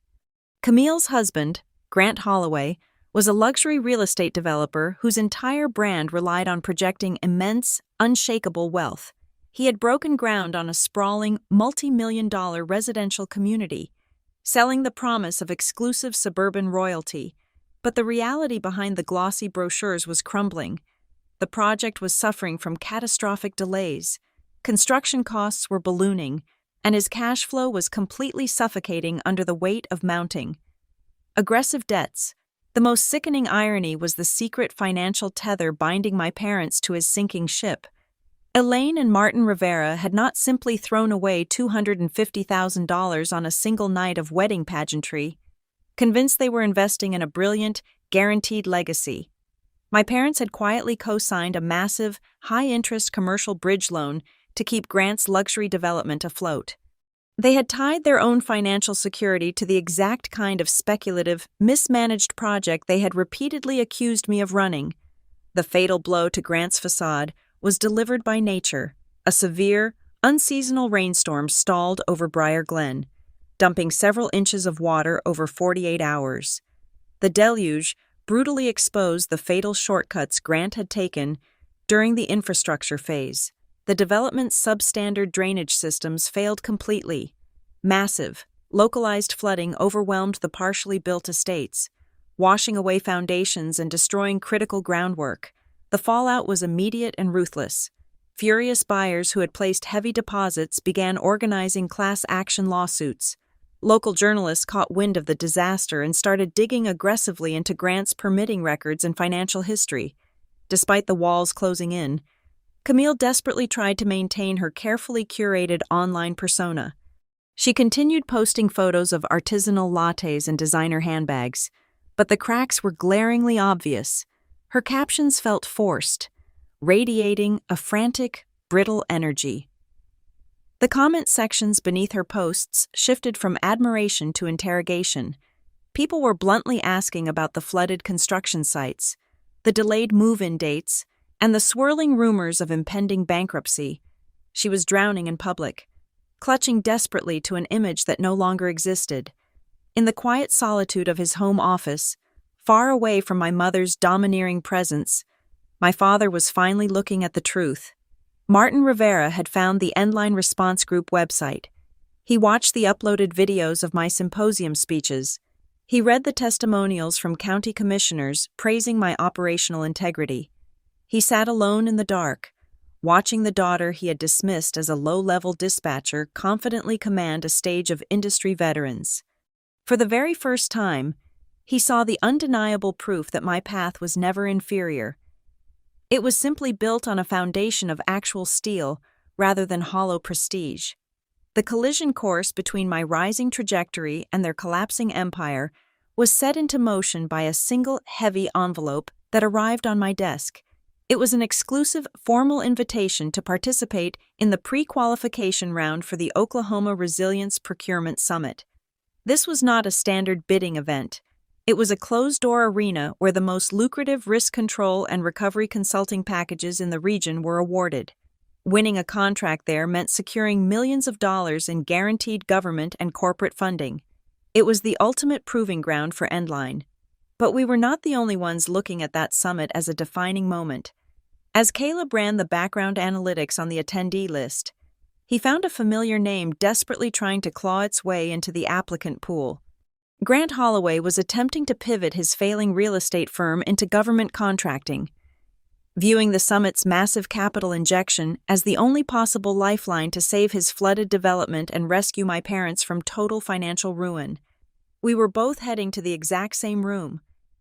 Camille's husband, Grant Holloway, was a luxury real estate developer whose entire brand relied on projecting immense, unshakable wealth. He had broken ground on a sprawling, multi-million-dollar residential community, selling the promise of exclusive suburban royalty. But the reality behind the glossy brochures was crumbling. The project was suffering from catastrophic delays, construction costs were ballooning, and his cash flow was completely suffocating under the weight of mounting aggressive debts. The most sickening irony was the secret financial tether binding my parents to his sinking ship. Elaine and Martin Rivera had not simply thrown away $250,000 on a single night of wedding pageantry, convinced they were investing in a brilliant, guaranteed legacy. My parents had quietly co-signed a massive, high-interest commercial bridge loan to keep Grant's luxury development afloat. They had tied their own financial security to the exact kind of speculative, mismanaged project they had repeatedly accused me of running. The fatal blow to Grant's facade was delivered by nature. A severe, unseasonal rainstorm stalled over Briar Glen, dumping several inches of water over 48 hours. The deluge brutally exposed the fatal shortcuts Grant had taken during the infrastructure phase. The development's substandard drainage systems failed completely. Massive, localized flooding overwhelmed the partially built estates, washing away foundations and destroying critical groundwork. The fallout was immediate and ruthless. Furious buyers who had placed heavy deposits began organizing class action lawsuits. Local journalists caught wind of the disaster and started digging aggressively into Grant's permitting records and financial history. Despite the walls closing in, Camille desperately tried to maintain her carefully curated online persona. She continued posting photos of artisanal lattes and designer handbags, but the cracks were glaringly obvious. Her captions felt forced, radiating a frantic, brittle energy. The comment sections beneath her posts shifted from admiration to interrogation. People were bluntly asking about the flooded construction sites, the delayed move-in dates, and the swirling rumors of impending bankruptcy. She was drowning in public, clutching desperately to an image that no longer existed. In the quiet solitude of his home office, far away from my mother's domineering presence, my father was finally looking at the truth. Martin Rivera had found the Endline Response Group website. He watched the uploaded videos of my symposium speeches. He read the testimonials from county commissioners praising my operational integrity. He sat alone in the dark, watching the daughter he had dismissed as a low-level dispatcher confidently command a stage of industry veterans. For the very first time, he saw the undeniable proof that my path was never inferior. It was simply built on a foundation of actual steel rather than hollow prestige. The collision course between my rising trajectory and their collapsing empire was set into motion by a single heavy envelope that arrived on my desk. It was an exclusive, formal invitation to participate in the pre-qualification round for the Oklahoma Resilience Procurement Summit. This was not a standard bidding event. It was a closed-door arena where the most lucrative risk control and recovery consulting packages in the region were awarded. Winning a contract there meant securing millions of dollars in guaranteed government and corporate funding. It was the ultimate proving ground for Endline. But we were not the only ones looking at that summit as a defining moment. As Caleb ran the background analytics on the attendee list, he found a familiar name desperately trying to claw its way into the applicant pool. Grant Holloway was attempting to pivot his failing real estate firm into government contracting. Viewing the summit's massive capital injection as the only possible lifeline to save his flooded development and rescue my parents from total financial ruin. We were both heading to the exact same room,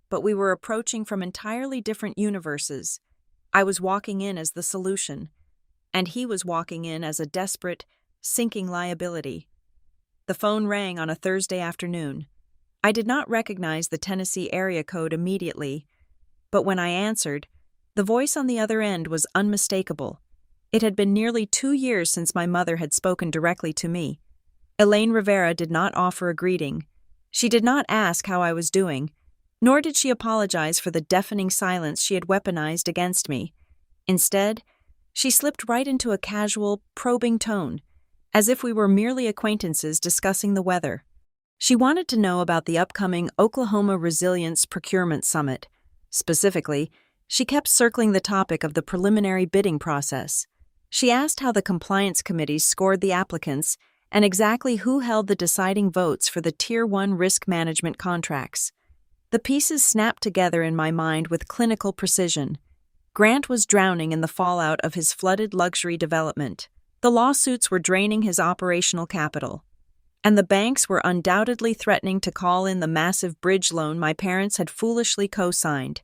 but we were approaching from entirely different universes. I was walking in as the solution, and he was walking in as a desperate, sinking liability. The phone rang on a Thursday afternoon. I did not recognize the Tennessee area code immediately, but when I answered, the voice on the other end was unmistakable. It had been nearly 2 years since my mother had spoken directly to me. Elaine Rivera did not offer a greeting. She did not ask how I was doing, nor did she apologize for the deafening silence she had weaponized against me. Instead, she slipped right into a casual, probing tone, as if we were merely acquaintances discussing the weather. She wanted to know about the upcoming Oklahoma Resilience Procurement Summit. Specifically, she kept circling the topic of the preliminary bidding process. She asked how the compliance committees scored the applicants and exactly who held the deciding votes for the Tier 1 risk management contracts. The pieces snapped together in my mind with clinical precision. Grant was drowning in the fallout of his flooded luxury development. The lawsuits were draining his operational capital. And the banks were undoubtedly threatening to call in the massive bridge loan my parents had foolishly co-signed.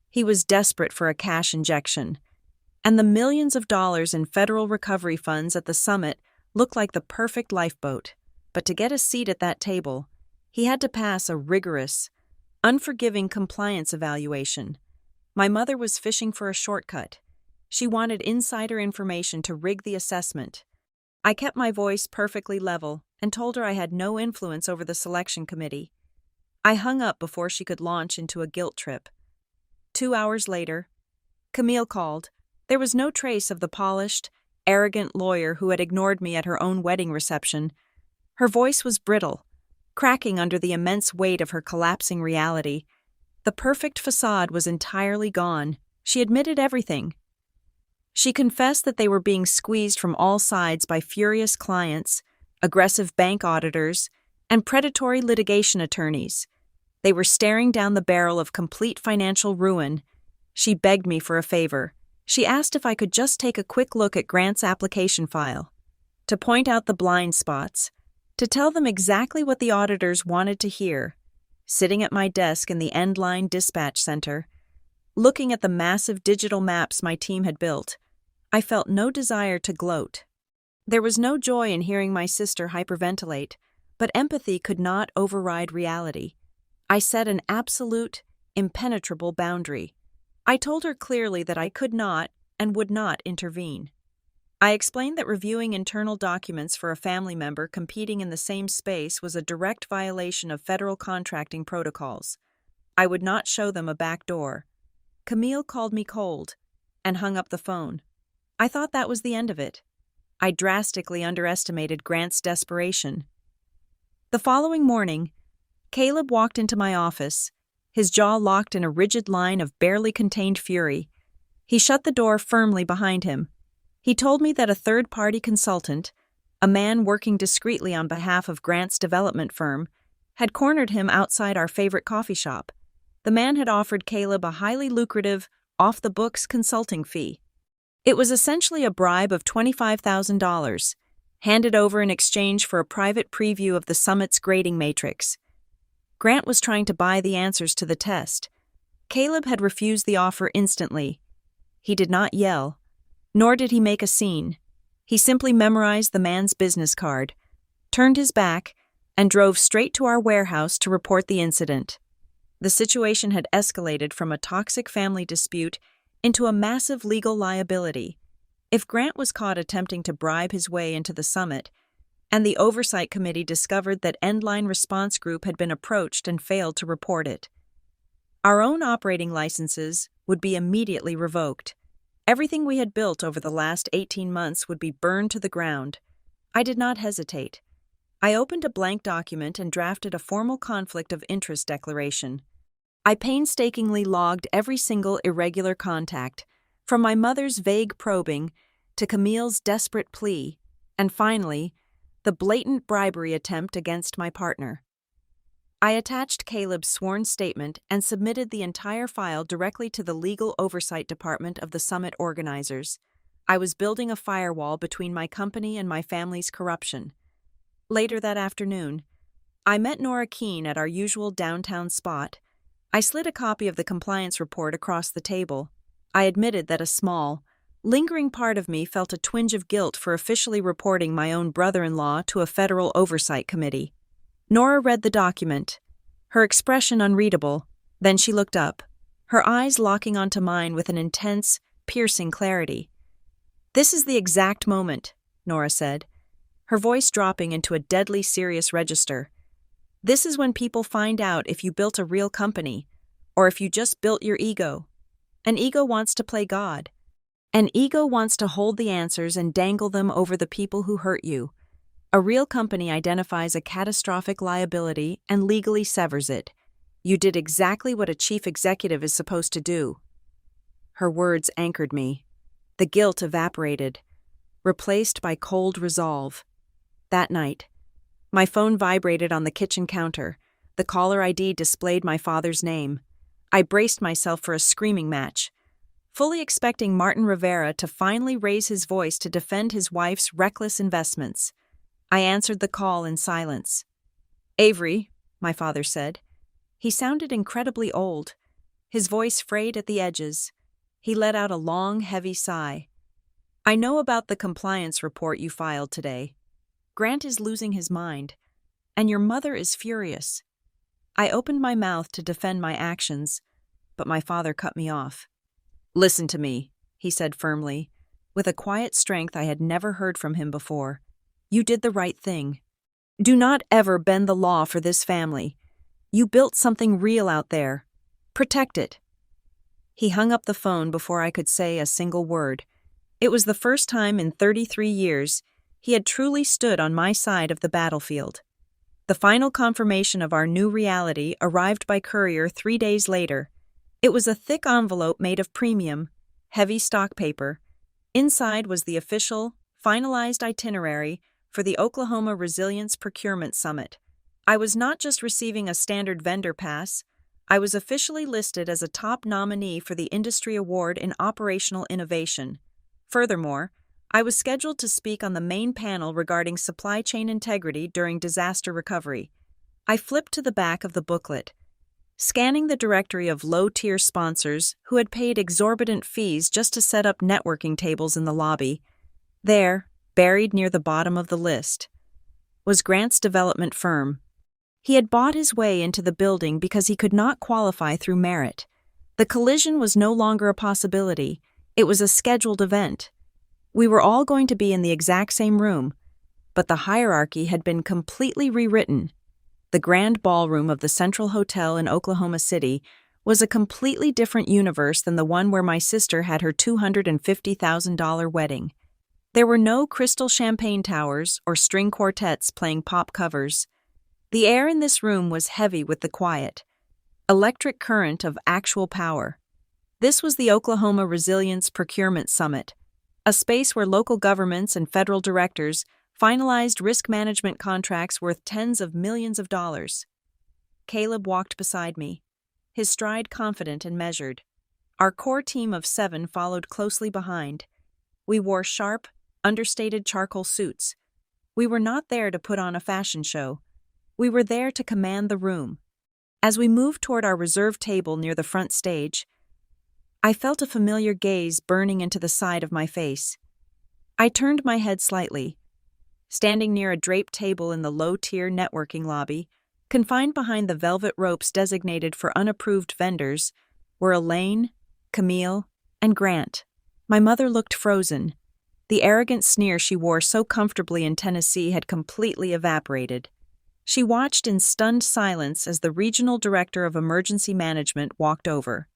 He was desperate for a cash injection. And the millions of dollars in federal recovery funds at the summit looked like the perfect lifeboat. But to get a seat at that table, he had to pass a rigorous, unforgiving compliance evaluation. My mother was fishing for a shortcut. She wanted insider information to rig the assessment. I kept my voice perfectly level and told her I had no influence over the selection committee. I hung up before she could launch into a guilt trip. 2 hours later, Camille called. There was no trace of the polished, arrogant lawyer who had ignored me at her own wedding reception. Her voice was brittle, cracking under the immense weight of her collapsing reality. The perfect facade was entirely gone. She admitted everything. She confessed that they were being squeezed from all sides by furious clients, aggressive bank auditors, and predatory litigation attorneys. They were staring down the barrel of complete financial ruin. She begged me for a favor. She asked if I could just take a quick look at Grant's application file, to point out the blind spots, to tell them exactly what the auditors wanted to hear. Sitting at my desk in the Endline Dispatch Center, looking at the massive digital maps my team had built, I felt no desire to gloat. There was no joy in hearing my sister hyperventilate, but empathy could not override reality. I set an absolute, impenetrable boundary. I told her clearly that I could not and would not intervene. I explained that reviewing internal documents for a family member competing in the same space was a direct violation of federal contracting protocols. I would not show them a back door. Camille called me cold and hung up the phone. I thought that was the end of it. I drastically underestimated Grant's desperation. The following morning, Caleb walked into my office, his jaw locked in a rigid line of barely contained fury. He shut the door firmly behind him. He told me that a third-party consultant, a man working discreetly on behalf of Grant's development firm, had cornered him outside our favorite coffee shop. The man had offered Caleb a highly lucrative, off-the-books consulting fee. It was essentially a bribe of $25,000, handed over in exchange for a private preview of the summit's grading matrix. Grant was trying to buy the answers to the test. Caleb had refused the offer instantly. He did not yell, nor did he make a scene. He simply memorized the man's business card, turned his back, and drove straight to our warehouse to report the incident. The situation had escalated from a toxic family dispute into a massive legal liability. If Grant was caught attempting to bribe his way into the summit, and the Oversight Committee discovered that Endline Response Group had been approached and failed to report it, our own operating licenses would be immediately revoked. Everything we had built over the last 18 months would be burned to the ground. I did not hesitate. I opened a blank document and drafted a formal conflict of interest declaration. I painstakingly logged every single irregular contact, from my mother's vague probing to Camille's desperate plea, and finally, the blatant bribery attempt against my partner. I attached Caleb's sworn statement and submitted the entire file directly to the Legal Oversight Department of the summit organizers. I was building a firewall between my company and my family's corruption. Later that afternoon, I met Nora Keene at our usual downtown spot. I slid a copy of the compliance report across the table. I admitted that a small, lingering part of me felt a twinge of guilt for officially reporting my own brother-in-law to a federal oversight committee. Nora read the document, her expression unreadable. Then she looked up, her eyes locking onto mine with an intense, piercing clarity. "This is the exact moment," Nora said, her voice dropping into a deadly serious register. "This is when people find out if you built a real company, or if you just built your ego. An ego wants to play God. An ego wants to hold the answers and dangle them over the people who hurt you. A real company identifies a catastrophic liability and legally severs it. You did exactly what a chief executive is supposed to do." Her words anchored me. The guilt evaporated, replaced by cold resolve. That night, my phone vibrated on the kitchen counter. The caller ID displayed my father's name. I braced myself for a screaming match, fully expecting Martin Rivera to finally raise his voice to defend his wife's reckless investments. I answered the call in silence. "Avery," my father said. He sounded incredibly old, his voice frayed at the edges. He let out a long, heavy sigh. "I know about the compliance report you filed today. Grant is losing his mind, and your mother is furious." I opened my mouth to defend my actions, but my father cut me off. "Listen to me," he said firmly, with a quiet strength I had never heard from him before. "You did the right thing. Do not ever bend the law for this family. You built something real out there. Protect it." He hung up the phone before I could say a single word. It was the first time in 33 years he had truly stood on my side of the battlefield. The final confirmation of our new reality arrived by courier 3 days later. It was a thick envelope made of premium, heavy stock paper. Inside was the official, finalized itinerary for the Oklahoma Resilience Procurement Summit. I was not just receiving a standard vendor pass, I was officially listed as a top nominee for the Industry Award in Operational Innovation. Furthermore, I was scheduled to speak on the main panel regarding supply chain integrity during disaster recovery. I flipped to the back of the booklet, scanning the directory of low-tier sponsors who had paid exorbitant fees just to set up networking tables in the lobby. There, buried near the bottom of the list, was Grant's development firm. He had bought his way into the building because he could not qualify through merit. The collision was no longer a possibility. It was a scheduled event. We were all going to be in the exact same room, but the hierarchy had been completely rewritten. The grand ballroom of the Central Hotel in Oklahoma City was a completely different universe than the one where my sister had her $250,000 wedding. There were no crystal champagne towers or string quartets playing pop covers. The air in this room was heavy with the quiet, electric current of actual power. This was the Oklahoma Resilience Procurement Summit, a space where local governments and federal directors finalized risk management contracts worth tens of millions of dollars. Caleb walked beside me, his stride confident and measured. Our core team of 7 followed closely behind. We wore sharp, understated charcoal suits. We were not there to put on a fashion show. We were there to command the room. As we moved toward our reserved table near the front stage, I felt a familiar gaze burning into the side of my face. I turned my head slightly. Standing near a draped table in the low-tier networking lobby, confined behind the velvet ropes designated for unapproved vendors, were Elaine, Camille, and Grant. My mother looked frozen. The arrogant sneer she wore so comfortably in Tennessee had completely evaporated. She watched in stunned silence as the regional director of emergency management walked over,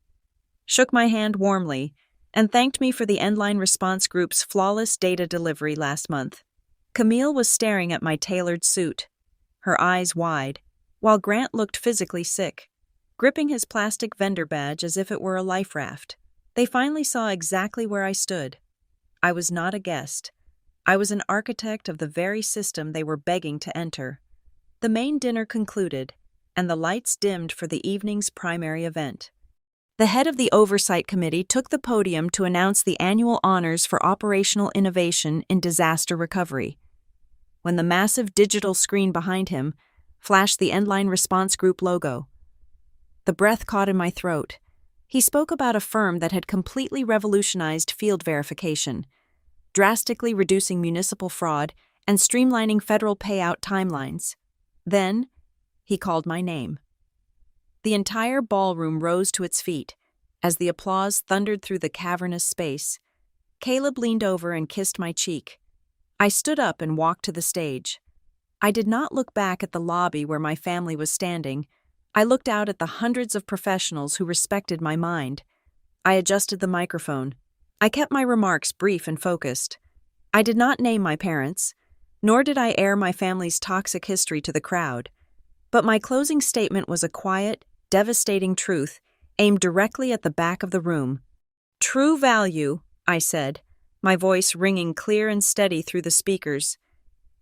shook my hand warmly, and thanked me for the Endline Response Group's flawless data delivery last month. Camille was staring at my tailored suit, her eyes wide, while Grant looked physically sick, gripping his plastic vendor badge as if it were a life raft. They finally saw exactly where I stood. I was not a guest. I was an architect of the very system they were begging to enter. The main dinner concluded, and the lights dimmed for the evening's primary event. The head of the Oversight Committee took the podium to announce the annual honors for operational innovation in disaster recovery. When the massive digital screen behind him flashed the Endline Response Group logo, the breath caught in my throat. He spoke about a firm that had completely revolutionized field verification, drastically reducing municipal fraud and streamlining federal payout timelines. Then, he called my name. The entire ballroom rose to its feet as the applause thundered through the cavernous space. Caleb leaned over and kissed my cheek. I stood up and walked to the stage. I did not look back at the lobby where my family was standing. I looked out at the hundreds of professionals who respected my mind. I adjusted the microphone. I kept my remarks brief and focused. I did not name my parents. nor did I air my family's toxic history to the crowd. But my closing statement was a quiet, devastating truth aimed directly at the back of the room. True value, I said, my voice ringing clear and steady through the speakers,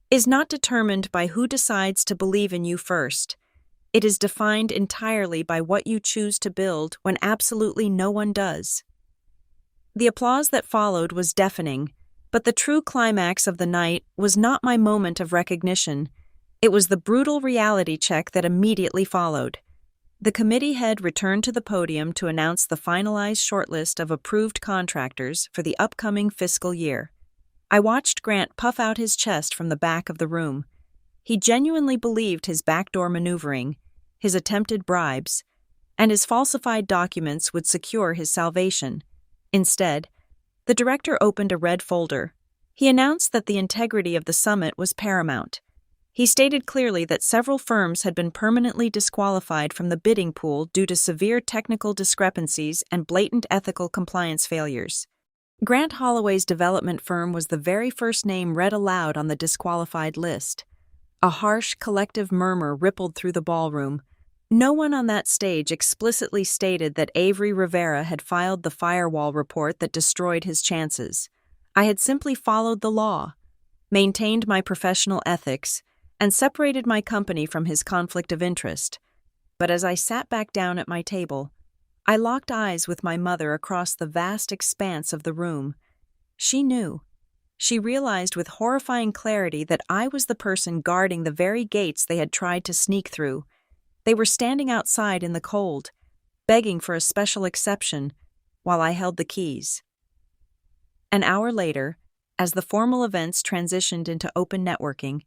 is not determined by who decides to believe in you first. It is defined entirely by what you choose to build when absolutely no one does. The applause that followed was deafening, but the true climax of the night was not my moment of recognition. It was the brutal reality check that immediately followed. The committee head returned to the podium to announce the finalized shortlist of approved contractors for the upcoming fiscal year. I watched Grant puff out his chest from the back of the room. He genuinely believed his backdoor maneuvering, his attempted bribes, and his falsified documents would secure his salvation. Instead, the director opened a red folder. He announced that the integrity of the summit was paramount. He stated clearly that several firms had been permanently disqualified from the bidding pool due to severe technical discrepancies and blatant ethical compliance failures. Grant Holloway's development firm was the very first name read aloud on the disqualified list. A harsh, collective murmur rippled through the ballroom. No one on that stage explicitly stated that Avery Rivera had filed the firewall report that destroyed his chances. I had simply followed the law, maintained my professional ethics, and separated my company from his conflict of interest. But as I sat back down at my table, I locked eyes with my mother across the vast expanse of the room. She knew. She realized with horrifying clarity that I was the person guarding the very gates they had tried to sneak through. They were standing outside in the cold, begging for a special exception, while I held the keys. An hour later, as the formal events transitioned into open networking,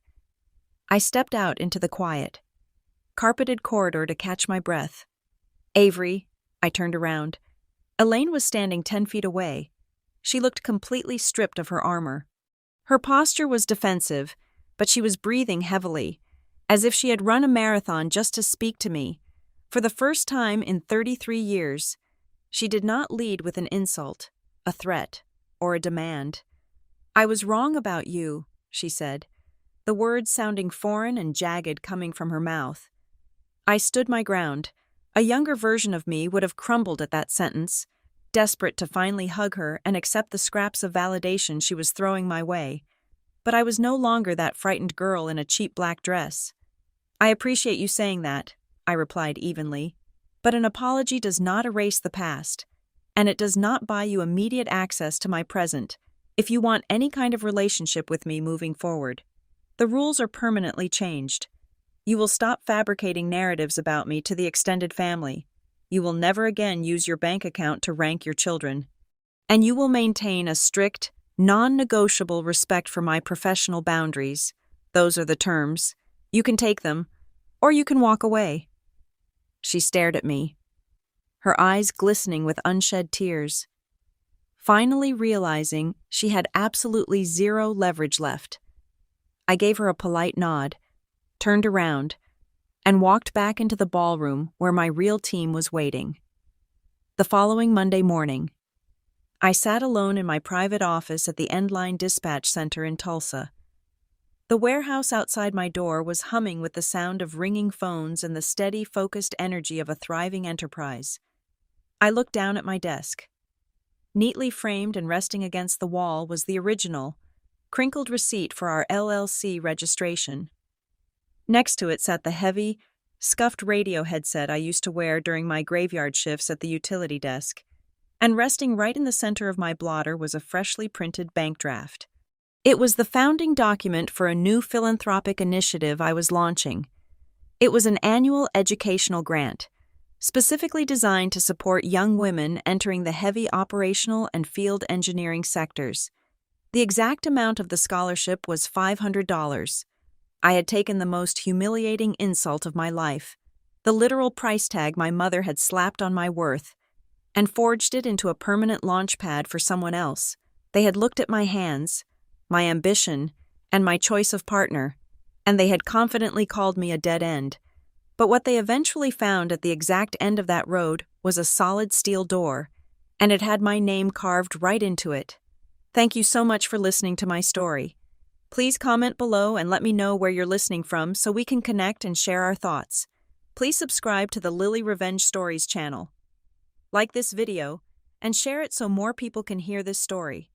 I stepped out into the quiet, carpeted corridor to catch my breath. Avery, I turned around. Elaine was standing 10 feet away. She looked completely stripped of her armor. Her posture was defensive, but she was breathing heavily, as if she had run a marathon just to speak to me. For the first time in 33 years, she did not lead with an insult, a threat, or a demand. "I was wrong about you," she said, the words sounding foreign and jagged coming from her mouth. I stood my ground. A younger version of me would have crumbled at that sentence, desperate to finally hug her and accept the scraps of validation she was throwing my way. But I was no longer that frightened girl in a cheap black dress. "I appreciate you saying that," I replied evenly, "but an apology does not erase the past, and it does not buy you immediate access to my present if you want any kind of relationship with me moving forward. The rules are permanently changed. You will stop fabricating narratives about me to the extended family. You will never again use your bank account to rank your children. And you will maintain a strict, non-negotiable respect for my professional boundaries. Those are the terms. You can take them, or you can walk away." She stared at me, her eyes glistening with unshed tears. Finally realizing she had absolutely zero leverage left, I gave her a polite nod, turned around, and walked back into the ballroom where my real team was waiting. The following Monday morning, I sat alone in my private office at the Endline Dispatch Center in Tulsa. The warehouse outside my door was humming with the sound of ringing phones and the steady, focused energy of a thriving enterprise. I looked down at my desk. Neatly framed and resting against the wall was the original, crinkled receipt for our LLC registration. Next to it sat the heavy, scuffed radio headset I used to wear during my graveyard shifts at the utility desk, and resting right in the center of my blotter was a freshly printed bank draft. It was the founding document for a new philanthropic initiative I was launching. It was an annual educational grant, specifically designed to support young women entering the heavy operational and field engineering sectors. The exact amount of the scholarship was $500. I had taken the most humiliating insult of my life, the literal price tag my mother had slapped on my worth, and forged it into a permanent launch pad for someone else. They had looked at my hands, my ambition, and my choice of partner, and they had confidently called me a dead end. But what they eventually found at the exact end of that road was a solid steel door, and it had my name carved right into it. Thank you so much for listening to my story. Please comment below and let me know where you're listening from so we can connect and share our thoughts. Please subscribe to the Lily Revenge Stories channel. Like this video and share it so more people can hear this story.